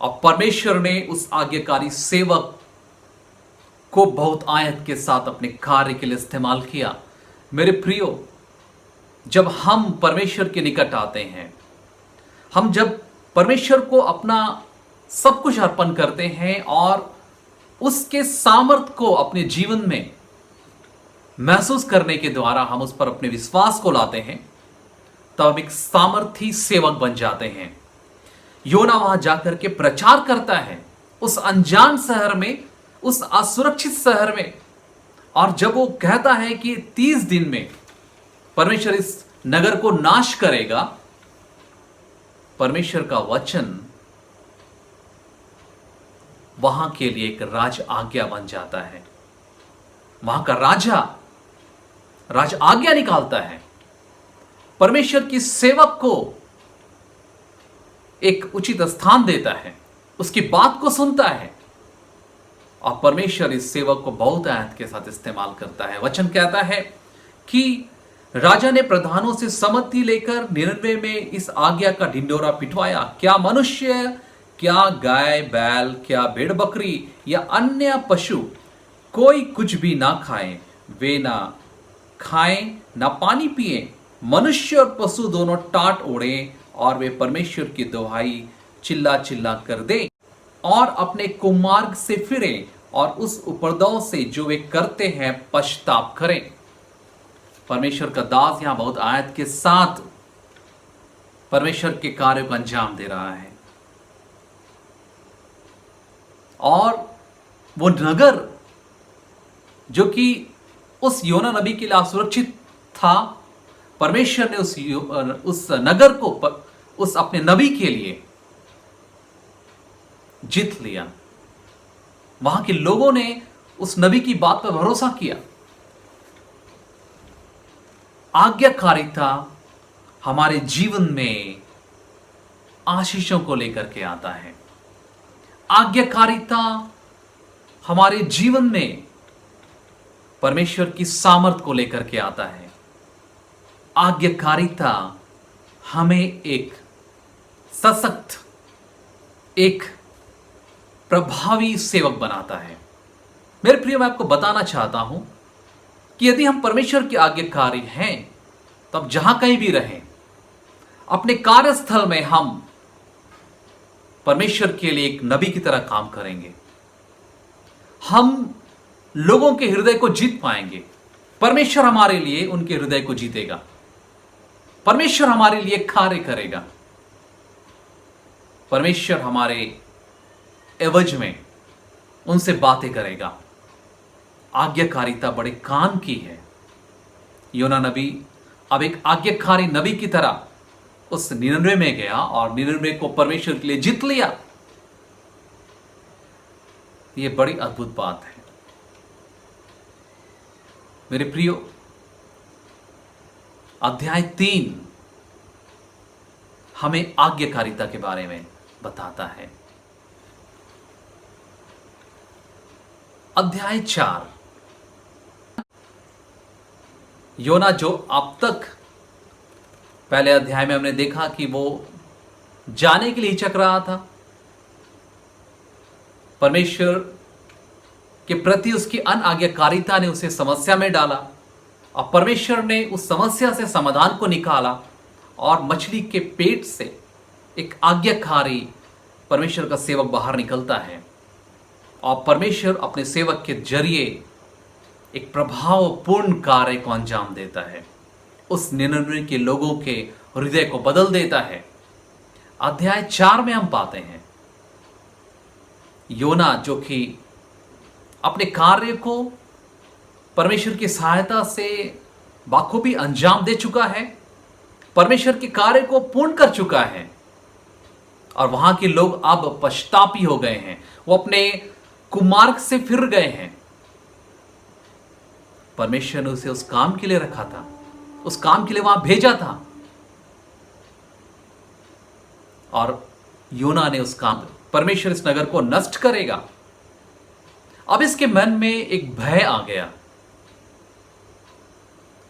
और परमेश्वर ने उस आज्ञाकारी सेवक को बहुत आयत के साथ अपने कार्य के लिए इस्तेमाल किया। मेरे प्रियो, जब हम परमेश्वर के निकट आते हैं, हम जब परमेश्वर को अपना सब कुछ अर्पण करते हैं और उसके सामर्थ को अपने जीवन में महसूस करने के द्वारा हम उस पर अपने विश्वास को लाते हैं, तब हम एक सामर्थी सेवक बन जाते हैं। योना वहां जाकर के प्रचार करता है उस अनजान शहर में, उस असुरक्षित शहर में। और जब वो कहता है कि 30 दिन में परमेश्वर इस नगर को नाश करेगा, परमेश्वर का वचन वहां के लिए एक राज आज्ञा बन जाता है। वहां का राज आज्ञा निकालता है, परमेश्वर की सेवक को एक उचित स्थान देता है, उसकी बात को सुनता है और परमेश्वर इस सेवक को बहुत आयत के साथ इस्तेमाल करता है। वचन कहता है कि राजा ने प्रधानों से सम्मति लेकर निनवे में इस आज्ञा का ढिंडोरा पिटवाया, क्या मनुष्य, क्या गाय बैल, क्या भेड़ बकरी या अन्य पशु कोई कुछ भी ना खाएं, वे ना खाएं ना पानी पिए। मनुष्य और पशु दोनों टाट ओढ़े और वे परमेश्वर की दुहाई चिल्ला चिल्ला कर दें और अपने कुमार्ग से फिरें और उस उपद्रव से जो वे करते हैं पश्चाताप करें। परमेश्वर का दास यहां बहुत आयत के साथ परमेश्वर के कार्य को अंजाम दे रहा है। और वो नगर जो कि उस योना नबी के लिए असुरक्षित था, परमेश्वर ने उस नगर को उस अपने नबी के लिए जीत लिया। वहां के लोगों ने उस नबी की बात पर भरोसा किया। आज्ञाकारिता हमारे जीवन में आशीषों को लेकर के आता है। आज्ञाकारिता हमारे जीवन में परमेश्वर की सामर्थ को लेकर के आता है। आज्ञाकारिता हमें एक सशक्त, एक प्रभावी सेवक बनाता है। मेरे प्रिय, मैं आपको बताना चाहता हूं कि यदि हम परमेश्वर के आज्ञाकारी हैं, तब जहां कहीं भी रहें, अपने कार्यस्थल में हम परमेश्वर के लिए एक नबी की तरह काम करेंगे। हम लोगों के हृदय को जीत पाएंगे। परमेश्वर हमारे लिए उनके हृदय को जीतेगा। परमेश्वर हमारे लिए कार्य करेगा। परमेश्वर हमारे एवज में उनसे बातें करेगा। आज्ञाकारिता बड़े काम की है। योना नबी अब एक आज्ञाकारी नबी की तरह उस निनवे में गया और निनवे को परमेश्वर के लिए जीत लिया। यह बड़ी अद्भुत बात है। मेरे प्रियो, अध्याय 3 हमें आज्ञाकारिता के बारे में बताता है। अध्याय 4, योना जो अब तक पहले अध्याय में हमने देखा कि वो जाने के लिए हिचक रहा था, परमेश्वर के प्रति उसकी अनाज्ञाकारिता ने उसे समस्या में डाला और परमेश्वर ने उस समस्या से समाधान को निकाला और मछली के पेट से एक आज्ञाकारी परमेश्वर का सेवक बाहर निकलता है और परमेश्वर अपने सेवक के जरिए एक प्रभावपूर्ण कार्य को अंजाम देता है। उस 99 के लोगों के हृदय को बदल देता है। अध्याय 4 में हम पाते हैं योना जो कि अपने कार्य को परमेश्वर की सहायता से बाखूबी अंजाम दे चुका है, परमेश्वर के कार्य को पूर्ण कर चुका है और वहां के लोग अब पश्चातापी हो गए हैं, वो अपने कुमार्ग से फिर गए हैं। परमेश्वर ने उसे उस काम के लिए रखा था, उस काम के लिए वहां भेजा था और योना ने उस काम, परमेश्वर इस नगर को नष्ट करेगा। अब इसके मन में एक भय आ गया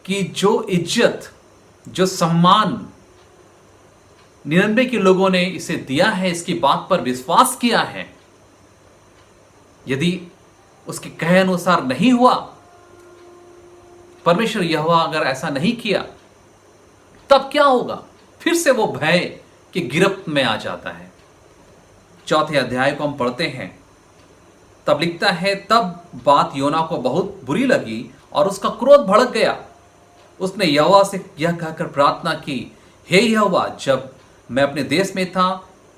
कि जो इज्जत, जो सम्मान 99 के लोगों ने इसे दिया है, इसकी बात पर विश्वास किया है, यदि उसके कहे अनुसार नहीं हुआ, परमेश्वर यहोवा अगर ऐसा नहीं किया, तब क्या होगा? फिर से वो भय की गिरफ्त में आ जाता है। 4 अध्याय को हम पढ़ते हैं, तब लिखता है, तब बात योना को बहुत बुरी लगी और उसका क्रोध भड़क गया। उसने यहोवा से यह कहकर प्रार्थना की, हे यहोवा, जब मैं अपने देश में था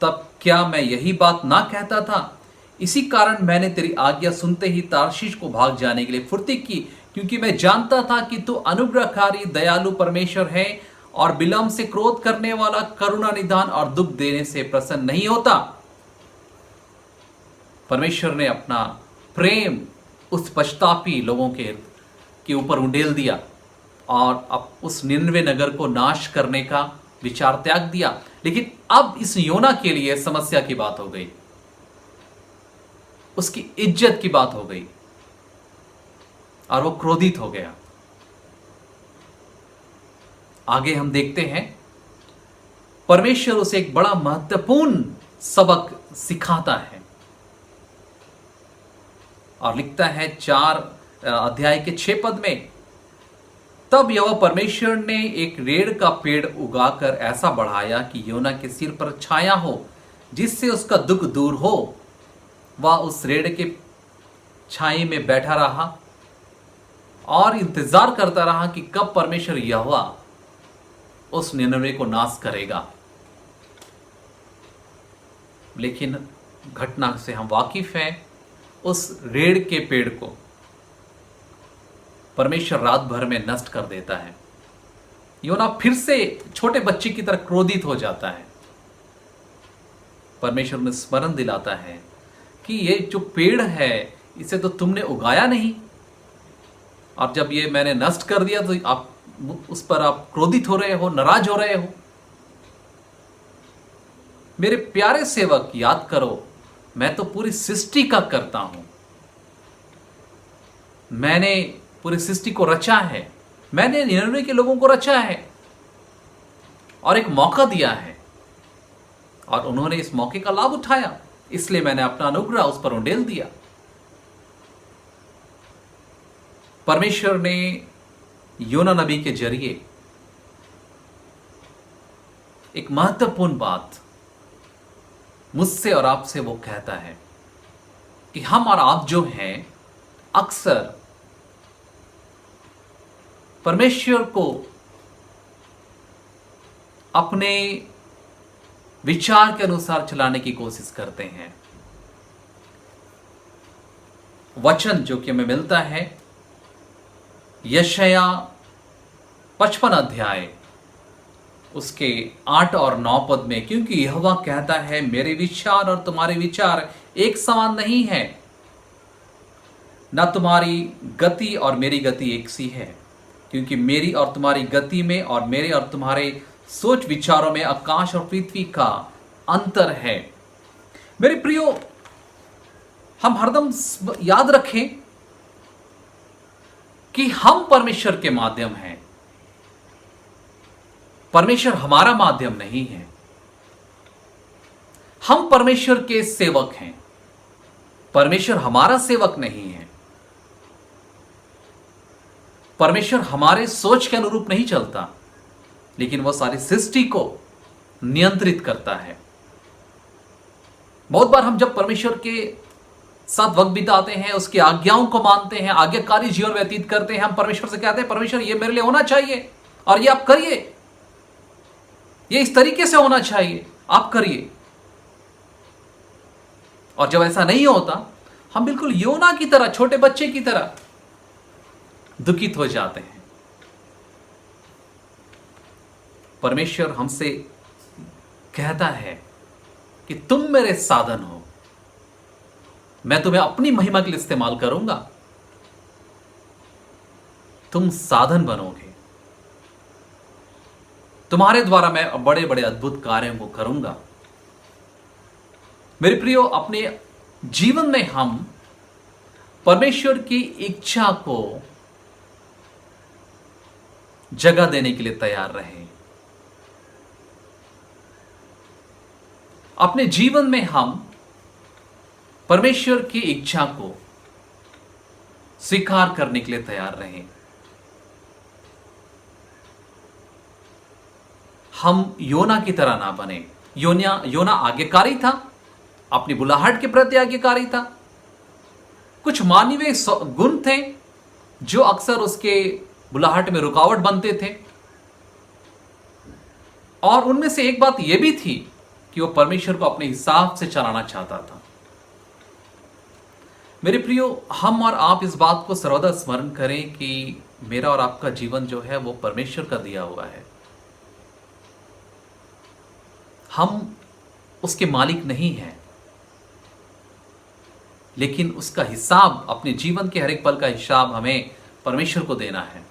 तब क्या मैं यही बात ना कहता था? इसी कारण मैंने तेरी आज्ञा सुनते ही तार्शीश को भाग जाने के लिए फुर्ती की, क्योंकि मैं जानता था कि तू अनुग्रहकारी दयालु परमेश्वर है और विलंब से क्रोध करने वाला, करुणा निदान और दुख देने से प्रसन्न नहीं होता। परमेश्वर ने अपना प्रेम उस पश्चातापी लोगों के ऊपर उंडेल दिया और अब उस 99 नगर को नाश करने का विचार त्याग दिया। लेकिन अब इस योना के लिए समस्या की बात हो गई, उसकी इज्जत की बात हो गई और वो क्रोधित हो गया। आगे हम देखते हैं परमेश्वर उसे एक बड़ा महत्वपूर्ण सबक सिखाता है और लिखता है 4 अध्याय के 6 पद में, तब यहोवा परमेश्वर ने एक रेड़ का पेड़ उगाकर ऐसा बढ़ाया कि योना के सिर पर छाया हो, जिससे उसका दुख दूर हो। वह उस रेड़ के छाई में बैठा रहा और इंतजार करता रहा कि कब परमेश्वर यहोवा उस 99 को नाश करेगा। लेकिन घटना से हम वाकिफ हैं, उस रेड़ के पेड़ को परमेश्वर रात भर में नष्ट कर देता है। योना फिर से छोटे बच्चे की तरह क्रोधित हो जाता है। परमेश्वर ने स्मरण दिलाता है कि ये जो पेड़ है इसे तो तुमने उगाया नहीं, और जब ये मैंने नष्ट कर दिया तो आप उस पर आप क्रोधित हो रहे हो, नाराज हो रहे हो। मेरे प्यारे सेवक, याद करो, मैं तो पूरी सृष्टि का करता हूं, मैंने पूरी सृष्टि को रचा है, मैंने 99 के लोगों को रचा है और एक मौका दिया है और उन्होंने इस मौके का लाभ उठाया, इसलिए मैंने अपना अनुग्रह उस पर उंडेल दिया। परमेश्वर ने योना नबी के जरिए एक महत्वपूर्ण बात मुझसे और आपसे वो कहता है कि हम और आप जो हैं, अक्सर परमेश्वर को अपने विचार के अनुसार चलाने की कोशिश करते हैं। वचन जो कि हमें मिलता है यशाया 55 अध्याय उसके 8 और 9 पद में, क्योंकि यहोवा कहता है, मेरे विचार और तुम्हारे विचार एक समान नहीं है, ना तुम्हारी गति और मेरी गति एक सी है, क्योंकि मेरी और तुम्हारी गति में और मेरे और तुम्हारे सोच विचारों में आकाश और पृथ्वी का अंतर है। मेरे प्रियो, हम हरदम याद रखें कि हम परमेश्वर के माध्यम हैं, परमेश्वर हमारा माध्यम नहीं है। हम परमेश्वर के सेवक हैं, परमेश्वर हमारा सेवक नहीं है। परमेश्वर हमारे सोच के अनुरूप नहीं चलता, लेकिन वह सारी सृष्टि को नियंत्रित करता है। बहुत बार हम जब परमेश्वर के साथ वक्त बिताते हैं, उसकी आज्ञाओं को मानते हैं, आज्ञाकारी जीवन व्यतीत करते हैं, हम परमेश्वर से कहते हैं परमेश्वर ये मेरे लिए होना चाहिए और ये आप करिए, ये इस तरीके से होना चाहिए, आप करिए। और जब ऐसा नहीं होता, हम बिल्कुल योना की तरह, छोटे बच्चे की तरह दुखित हो जाते हैं। परमेश्वर हमसे कहता है कि तुम मेरे साधन हो, मैं तुम्हें अपनी महिमा के लिए इस्तेमाल करूंगा, तुम साधन बनोगे, तुम्हारे द्वारा मैं बड़े बड़े अद्भुत कार्यों को करूंगा। मेरे प्रियो, अपने जीवन में हम परमेश्वर की इच्छा को जगह देने के लिए तैयार रहें। अपने जीवन में हम परमेश्वर की इच्छा को स्वीकार करने के लिए तैयार रहें। हम योना की तरह ना बने। योना आज्ञाकारी था, अपनी बुलाहट के प्रति आज्ञाकारी था। कुछ मानवीय गुण थे जो अक्सर उसके बुलाहट में रुकावट बनते थे, और उनमें से एक बात यह भी थी कि वो परमेश्वर को अपने हिसाब से चलाना चाहता था। मेरे प्रियो, हम और आप इस बात को सर्वदा स्मरण करें कि मेरा और आपका जीवन जो है वो परमेश्वर का दिया हुआ है। हम उसके मालिक नहीं हैं, लेकिन उसका हिसाब, अपने जीवन के हर एक पल का हिसाब हमें परमेश्वर को देना है।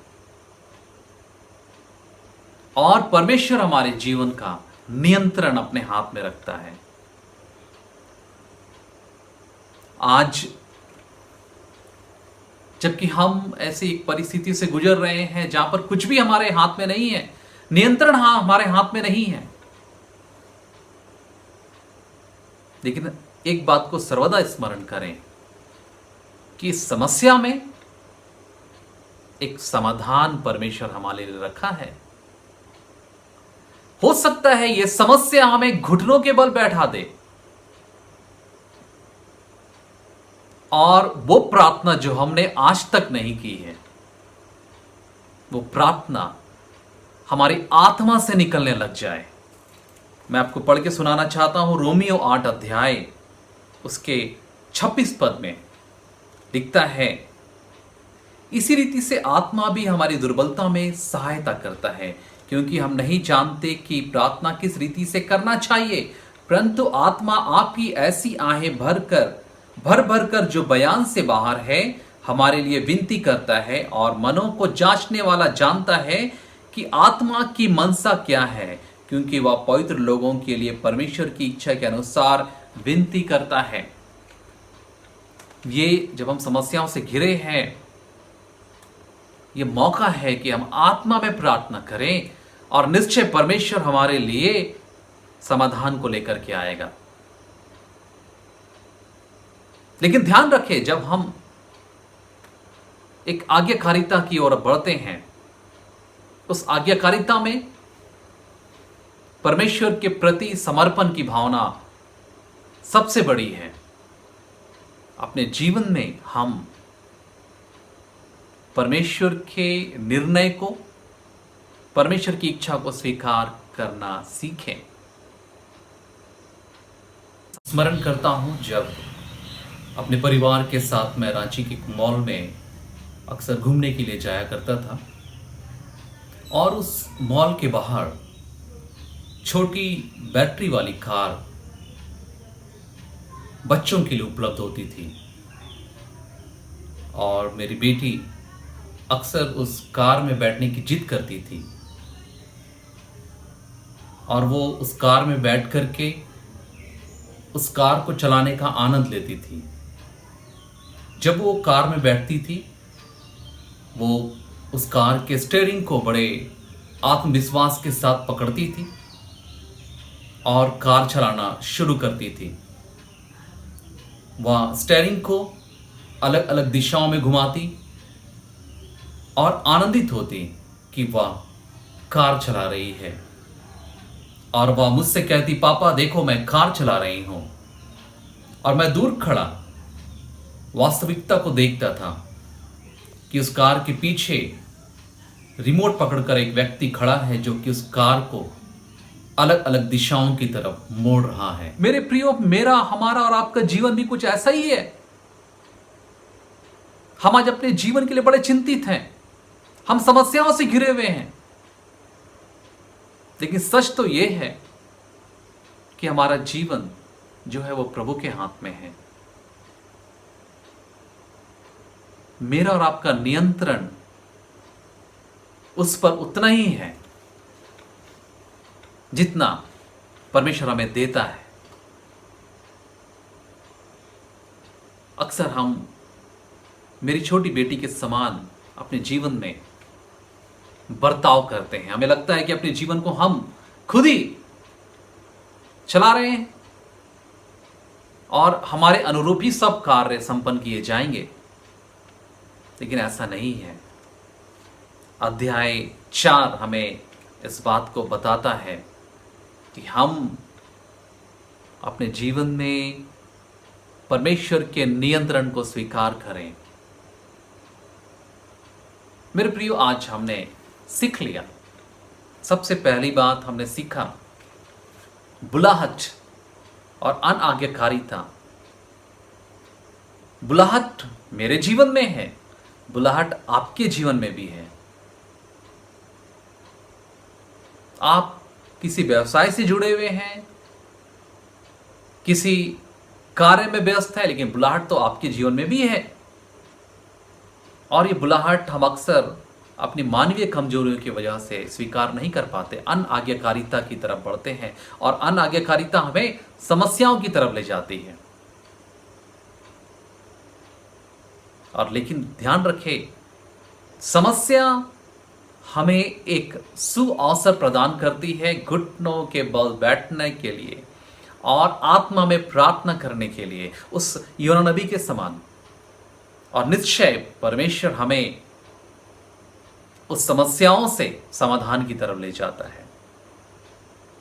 और परमेश्वर हमारे जीवन का नियंत्रण अपने हाथ में रखता है। आज जबकि हम ऐसी एक परिस्थिति से गुजर रहे हैं जहां पर कुछ भी हमारे हाथ में नहीं है, नियंत्रण हमारे हाथ में नहीं है, लेकिन एक बात को सर्वदा स्मरण करें कि इस समस्या में एक समाधान परमेश्वर हमारे लिए रखा है। हो सकता है यह समस्या हमें घुटनों के बल बैठा दे, और वो प्रार्थना जो हमने आज तक नहीं की है, वो प्रार्थना हमारी आत्मा से निकलने लग जाए। मैं आपको पढ़ के सुनाना चाहता हूं। रोमियो 8 अध्याय उसके 26 पद में लिखता है, इसी रीति से आत्मा भी हमारी दुर्बलता में सहायता करता है, क्योंकि हम नहीं जानते कि प्रार्थना किस रीति से करना चाहिए, परंतु आत्मा आपकी ऐसी आहें भर भर कर जो बयान से बाहर है हमारे लिए विनती करता है, और मनों को जांचने वाला जानता है कि आत्मा की मनसा क्या है, क्योंकि वह पवित्र लोगों के लिए परमेश्वर की इच्छा के अनुसार विनती करता है। ये जब हम समस्याओं से घिरे हैं, ये मौका है कि हम आत्मा में प्रार्थना करें, और निश्चय परमेश्वर हमारे लिए समाधान को लेकर के आएगा। लेकिन ध्यान रखें, जब हम एक आज्ञाकारिता की ओर बढ़ते हैं, उस आज्ञाकारिता में परमेश्वर के प्रति समर्पण की भावना सबसे बड़ी है। अपने जीवन में हम परमेश्वर के निर्णय को, परमेश्वर की इच्छा को स्वीकार करना सीखें। स्मरण करता हूं, जब अपने परिवार के साथ मैं रांची के मॉल में अक्सर घूमने के लिए जाया करता था, और उस मॉल के बाहर छोटी बैटरी वाली कार बच्चों के लिए उपलब्ध होती थी, और मेरी बेटी अक्सर उस कार में बैठने की जिद करती थी, और वो उस कार में बैठ करके उस कार को चलाने का आनंद लेती थी। जब वो कार में बैठती थी, वो उस कार के स्टीयरिंग को बड़े आत्मविश्वास के साथ पकड़ती थी और कार चलाना शुरू करती थी। वह स्टीयरिंग को अलग अलग दिशाओं में घुमाती और आनंदित होती कि वह कार चला रही है और वह मुझसे कहती, पापा देखो मैं कार चला रही हूं, और मैं दूर खड़ा वास्तविकता को देखता था कि उस कार के पीछे रिमोट पकड़कर एक व्यक्ति खड़ा है जो कि उस कार को अलग अलग दिशाओं की तरफ मोड़ रहा है। मेरे प्रियो, मेरा, हमारा और आपका जीवन भी कुछ ऐसा ही है। हम आज अपने जीवन के लिए बड़े चिंतित हैं, हम समस्याओं से घिरे हुए हैं, लेकिन सच तो यह है कि हमारा जीवन जो है वो प्रभु के हाथ में है। मेरा और आपका नियंत्रण उस पर उतना ही है जितना परमेश्वर हमें देता है। अक्सर हम मेरी छोटी बेटी के समान अपने जीवन में बर्ताव करते हैं। हमें लगता है कि अपने जीवन को हम खुद ही चला रहे हैं और हमारे अनुरूप ही सब कार्य संपन्न किए जाएंगे, लेकिन ऐसा नहीं है। अध्याय 4 हमें इस बात को बताता है कि हम अपने जीवन में परमेश्वर के नियंत्रण को स्वीकार करें। मेरे प्रियो, आज हमने सीख लिया, सबसे पहली बात हमने सीखा बुलाहट और अनाज्ञाकारिता। बुलाहट मेरे जीवन में है, बुलाहट आपके जीवन में भी है। आप किसी व्यवसाय से जुड़े हुए हैं, किसी कार्य में व्यस्त है, लेकिन बुलाहट तो आपके जीवन में भी है। और ये बुलाहट हम अक्सर अपनी मानवीय कमजोरियों की वजह से स्वीकार नहीं कर पाते, अनाज्ञाकारिता की तरफ बढ़ते हैं, और अनाज्ञाकारिता हमें समस्याओं की तरफ ले जाती है। और लेकिन ध्यान रखें, समस्या हमें एक सुअवसर प्रदान करती है घुटनों के बल बैठने के लिए और आत्मा में प्रार्थना करने के लिए, उस योना नबी के समान। और निश्चय परमेश्वर हमें उस समस्याओं से समाधान की तरफ ले जाता है।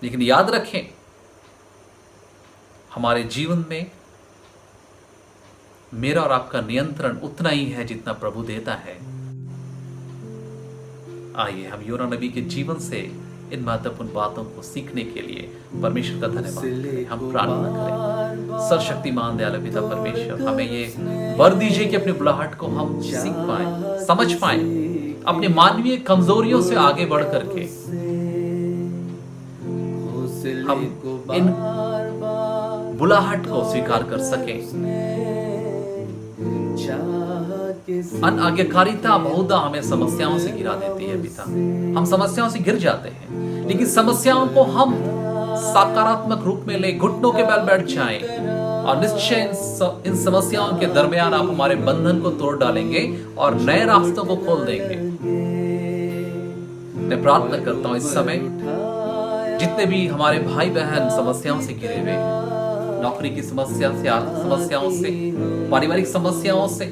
लेकिन याद रखें, हमारे जीवन में मेरा और आपका नियंत्रण उतना ही है जितना प्रभु देता है। आइए हम योना नबी के जीवन से इन महत्वपूर्ण बातों को सीखने के लिए परमेश्वर का धन्यवाद करें। हम प्रार्थना करें। सर्वशक्तिमान दयालु पिता परमेश्वर, हमें ये वर दीजिए कि अपनी बुलाहट को हम सीख पाए, समझ पाए, अपनी मानवीय कमजोरियों से आगे बढ़ करके हम इन बुलाहट को स्वीकार कर सके। अनाज्ञाकारिता बहुधा हमें समस्याओं से घिरा देती है पिता। हम समस्याओं से घिर जाते हैं, लेकिन समस्याओं को हम सकारात्मक रूप में ले, घुटनों के बल बैठ जाएं, और निश्चय इन समस्याओं के दरमियान आप हमारे बंधन को तोड़ डालेंगे और नए रास्तों को खोल देंगे। मैं प्रार्थना करता हूं इस समय जितने भी हमारे भाई बहन समस्याओं से घिरे हुए, नौकरी की समस्या से, आर्थिक समस्याओं से, पारिवारिक समस्याओं से,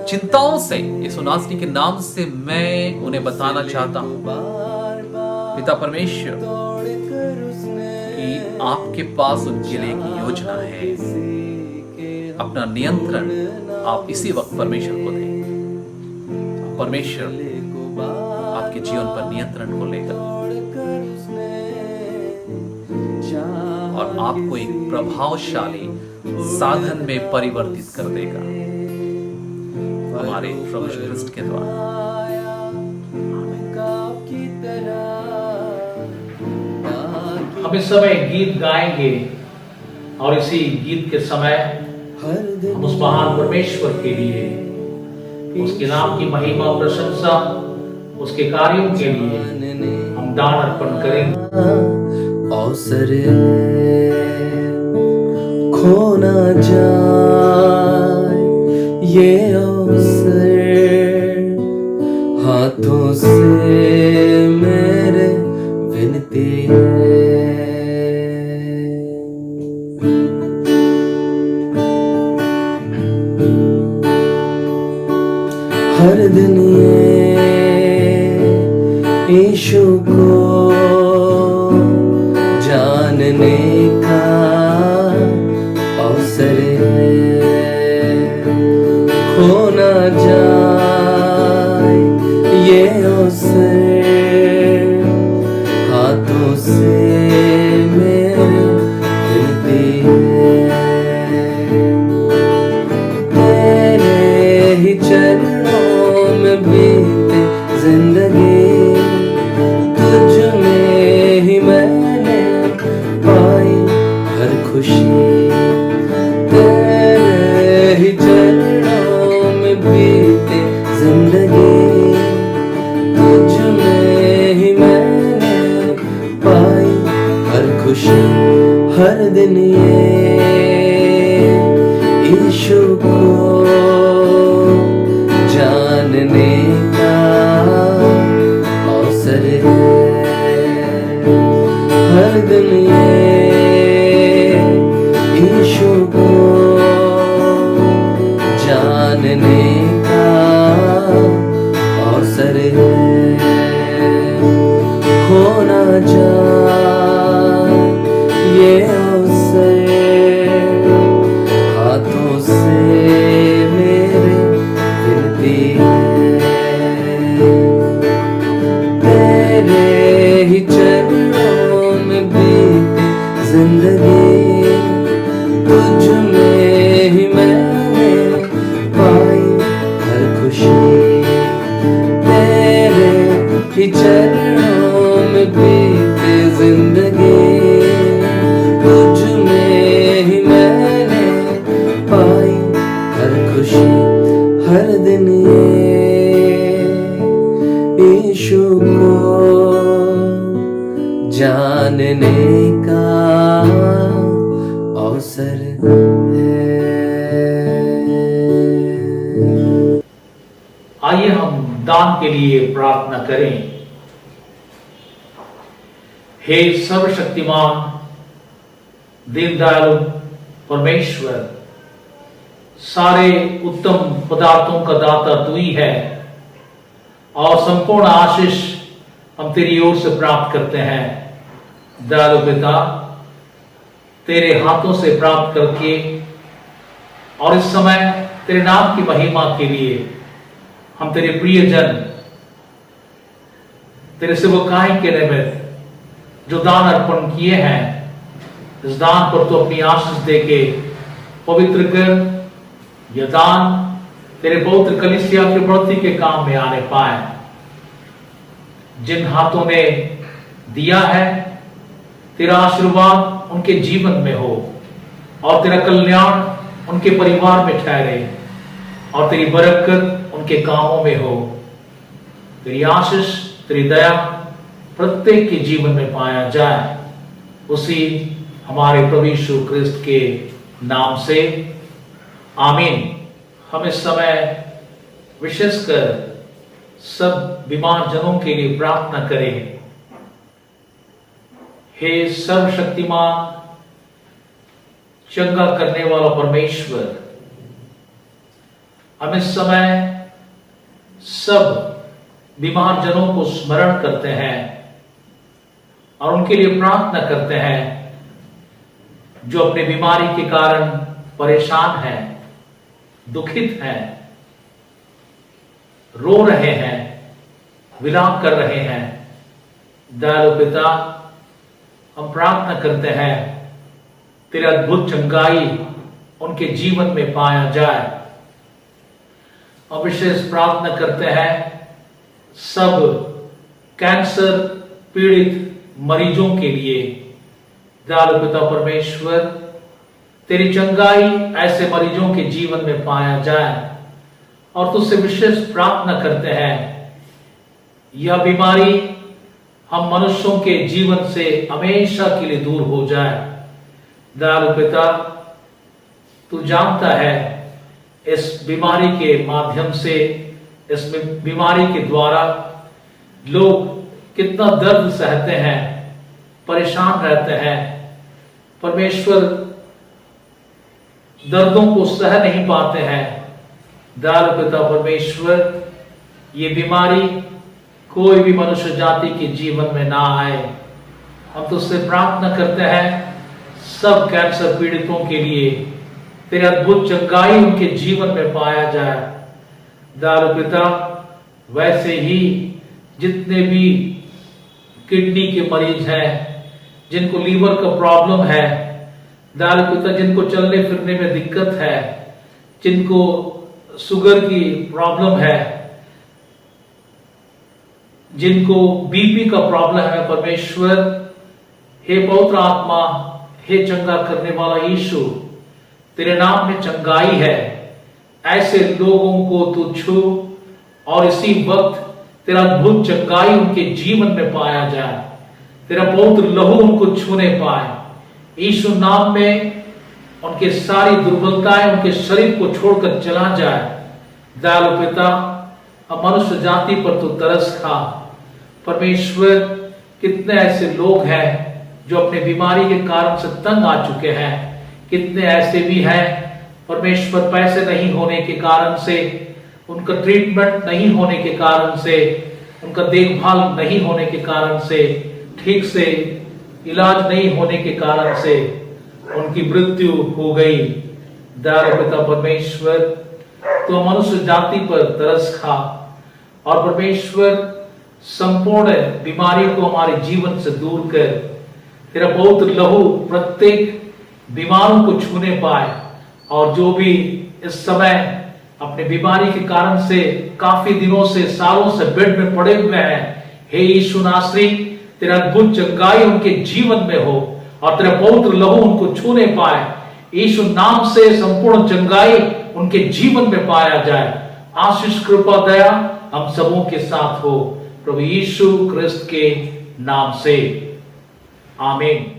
चिंताओं से, यीशु नासरी के नाम से मैं उन्हें बताना चाहता हूं पिता परमेश्वर कि आपके पास उनके लिए एक योजना है। अपना नियंत्रण आप इसी वक्त परमेश्वर को दें। परमेश्वर आपके जीवन पर नियंत्रण को लेकर और आपको एक प्रभावशाली साधन में परिवर्तित कर देगा हमारे प्रभु यीशु ख्रिस्ट के द्वारा। हम इस समय गीत गाएंगे और इसी गीत के समय हम उस महान परमेश्वर के लिए, उसके नाम की महिमा, प्रशंसा, उसके कार्यों के लिए हम दान अर्पण करेंगे। अवसर खो ना जाए ये अवसर, हाथों से मेरे विनती है। हर दिन ये यीशु को जानने का अवसर है, खो न जाए ये अवसर हाथों से मेरे मिलती है। तेरे ही चरणों में बीते जिंदगी, तुझ में ही मैंने पाई हर खुशी। तेरे ही चरणों में बीते जिंदगी, तुझ में ही मैंने पाई हर खुशी। हर दिन ये यीशु को जानने का अवसर है। हर दिन ये यीशु को जानने का अवसर है, खो न जाए ये अवसर हाथों से मेरे मिलती है। तेरे ही चरणों में बीते जिंदगी, तुझ में ही मैंने पाई हर खुशी। तेरे ही चरणों में बीते जिंदगी, तुझ में ही मैंने पाई हर खुशी। हर दिन ये यीशु को जानने का अवसर है। आइए हम दान के लिए प्रार्थना करें। हे सर्वशक्तिमान दीनदयालु परमेश्वर, सारे उत्तम पदार्थों का दाता तू ही है और संपूर्ण आशीष हम तेरी ओर से प्राप्त करते हैं। दयालु पिता, तेरे हाथों से प्राप्त करके और इस समय तेरे नाम की महिमा के लिए हम तेरे प्रियजन, तेरे सेवकाई के निमित्त जो दान अर्पण किए हैं, इस दान पर तो अपनी आशीष देके पवित्र कर। यह दान तेरे पवित्र कलीसिया की बढ़ती के काम में आने पाए। जिन हाथों ने दिया है, तेरा आशीर्वाद उनके जीवन में हो और तेरा कल्याण उनके परिवार में ठहरे और तेरी बरकत उनके कामों में हो। तेरी आशीष, तेरी दया प्रत्येक के जीवन में पाया जाए, उसी हमारे प्रभु यीशु क्रिस्त के नाम से आमीन। हम इस समय विशेषकर सब बीमार जनों के लिए प्रार्थना करें। हे सर्वशक्तिमान चंगा करने वाला परमेश्वर, हम इस समय सब बीमार जनों को स्मरण करते हैं और उनके लिए प्रार्थना करते हैं जो अपनी बीमारी के कारण परेशान हैं, दुखित हैं, रो रहे हैं, विलाप कर रहे हैं। दयालु पिता, हम प्रार्थना करते हैं तेरा अद्भुत चंगाई उनके जीवन में पाया जाए। और विशेष प्रार्थना करते हैं सब कैंसर पीड़ित मरीजों के लिए। दयालु पिता परमेश्वर, तेरी चंगाई ऐसे मरीजों के जीवन में पाया जाए और तुझसे विशेष प्रार्थना करते हैं यह बीमारी हम मनुष्यों के जीवन से हमेशा के लिए दूर हो जाए। दयालु पिता, तू जानता है इस बीमारी के माध्यम से, इस बीमारी के द्वारा लोग कितना दर्द सहते हैं, परेशान रहते हैं। परमेश्वर, दर्दों को सह नहीं पाते हैं। दयालु पिता परमेश्वर, ये बीमारी कोई भी मनुष्य जाति के जीवन में ना आए। हम तो उससे प्रार्थना करते हैं सब कैंसर पीड़ितों के लिए तेरे अद्भुत चंगाई उनके जीवन में पाया जाए। दयालु पिता, वैसे ही जितने भी किडनी के मरीज हैं, जिनको लीवर का प्रॉब्लम है, दयालु पिता, जिनको चलने फिरने में दिक्कत है, जिनको शुगर की प्रॉब्लम है, जिनको बीपी का प्रॉब्लम है, परमेश्वर हे पवित्र आत्मा, हे चंगा करने वाला यीशु, तेरे नाम में चंगाई है। ऐसे लोगों को तू छू और इसी वक्त तेरा अद्भुत चंगाई उनके जीवन में पाया जाए। तेरा पवित्र लहू उनको छूने पाए। यीशु नाम में उनके सारी दुर्बलताएं उनके शरीर को छोड़कर चला जाए। दयालु पिता, अब मनुष्य जाति पर तू तरस खा। परमेश्वर, कितने ऐसे लोग हैं जो अपने बीमारी के कारण से तंग आ चुके हैं। कितने ऐसे भी हैं परमेश्वर, पैसे नहीं होने के कारण से, उनका ट्रीटमेंट नहीं होने के कारण से, उनका देखभाल नहीं होने के कारण से, ठीक से इलाज नहीं होने के कारण से उनकी मृत्यु हो गई। दयालु पिता परमेश्वर, तो मनुष्य जाति पर तरस खा और परमेश्वर संपूर्ण बीमारी को हमारे जीवन से दूर कर तेरा पवित्र लहू प्रत्येक बीमारों को छूने पाए। और जो भी इस समय अपने बीमारी के कारण से काफी दिनों से, सालों से बेड में पड़े हुए हैं, हे यीशु नासरी, तेरा अद्भुत चंगाई उनके जीवन में हो और तेरा पवित्र लहू उनको छूने पाए। यीशु नाम से संपूर्ण चंगाई उनके जीवन में पाया जाए। आशीष, कृपा, दया हम सबों के साथ हो, प्रभु यीशु क्रिस्त के नाम से, आमीन।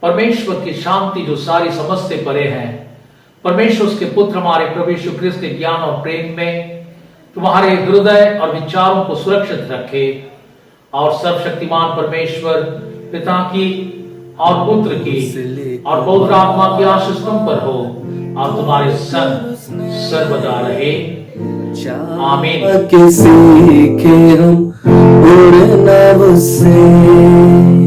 परमेश्वर की शांति जो सारी समझ से परे है, परमेश्वर उसके पुत्र हमारे प्रभु यीशु क्रिस्त के ज्ञान और प्रेम में तुम्हारे हृदय और विचारों को सुरक्षित रखे और सर्वशक्तिमान परमेश्वर पिता की और पुत्र की और पवित्र आत्मा की आशीष तुम पर हो और तुम्हारे संग सर्वदा रहे, आमीन। किसी के हम उड़ना उससे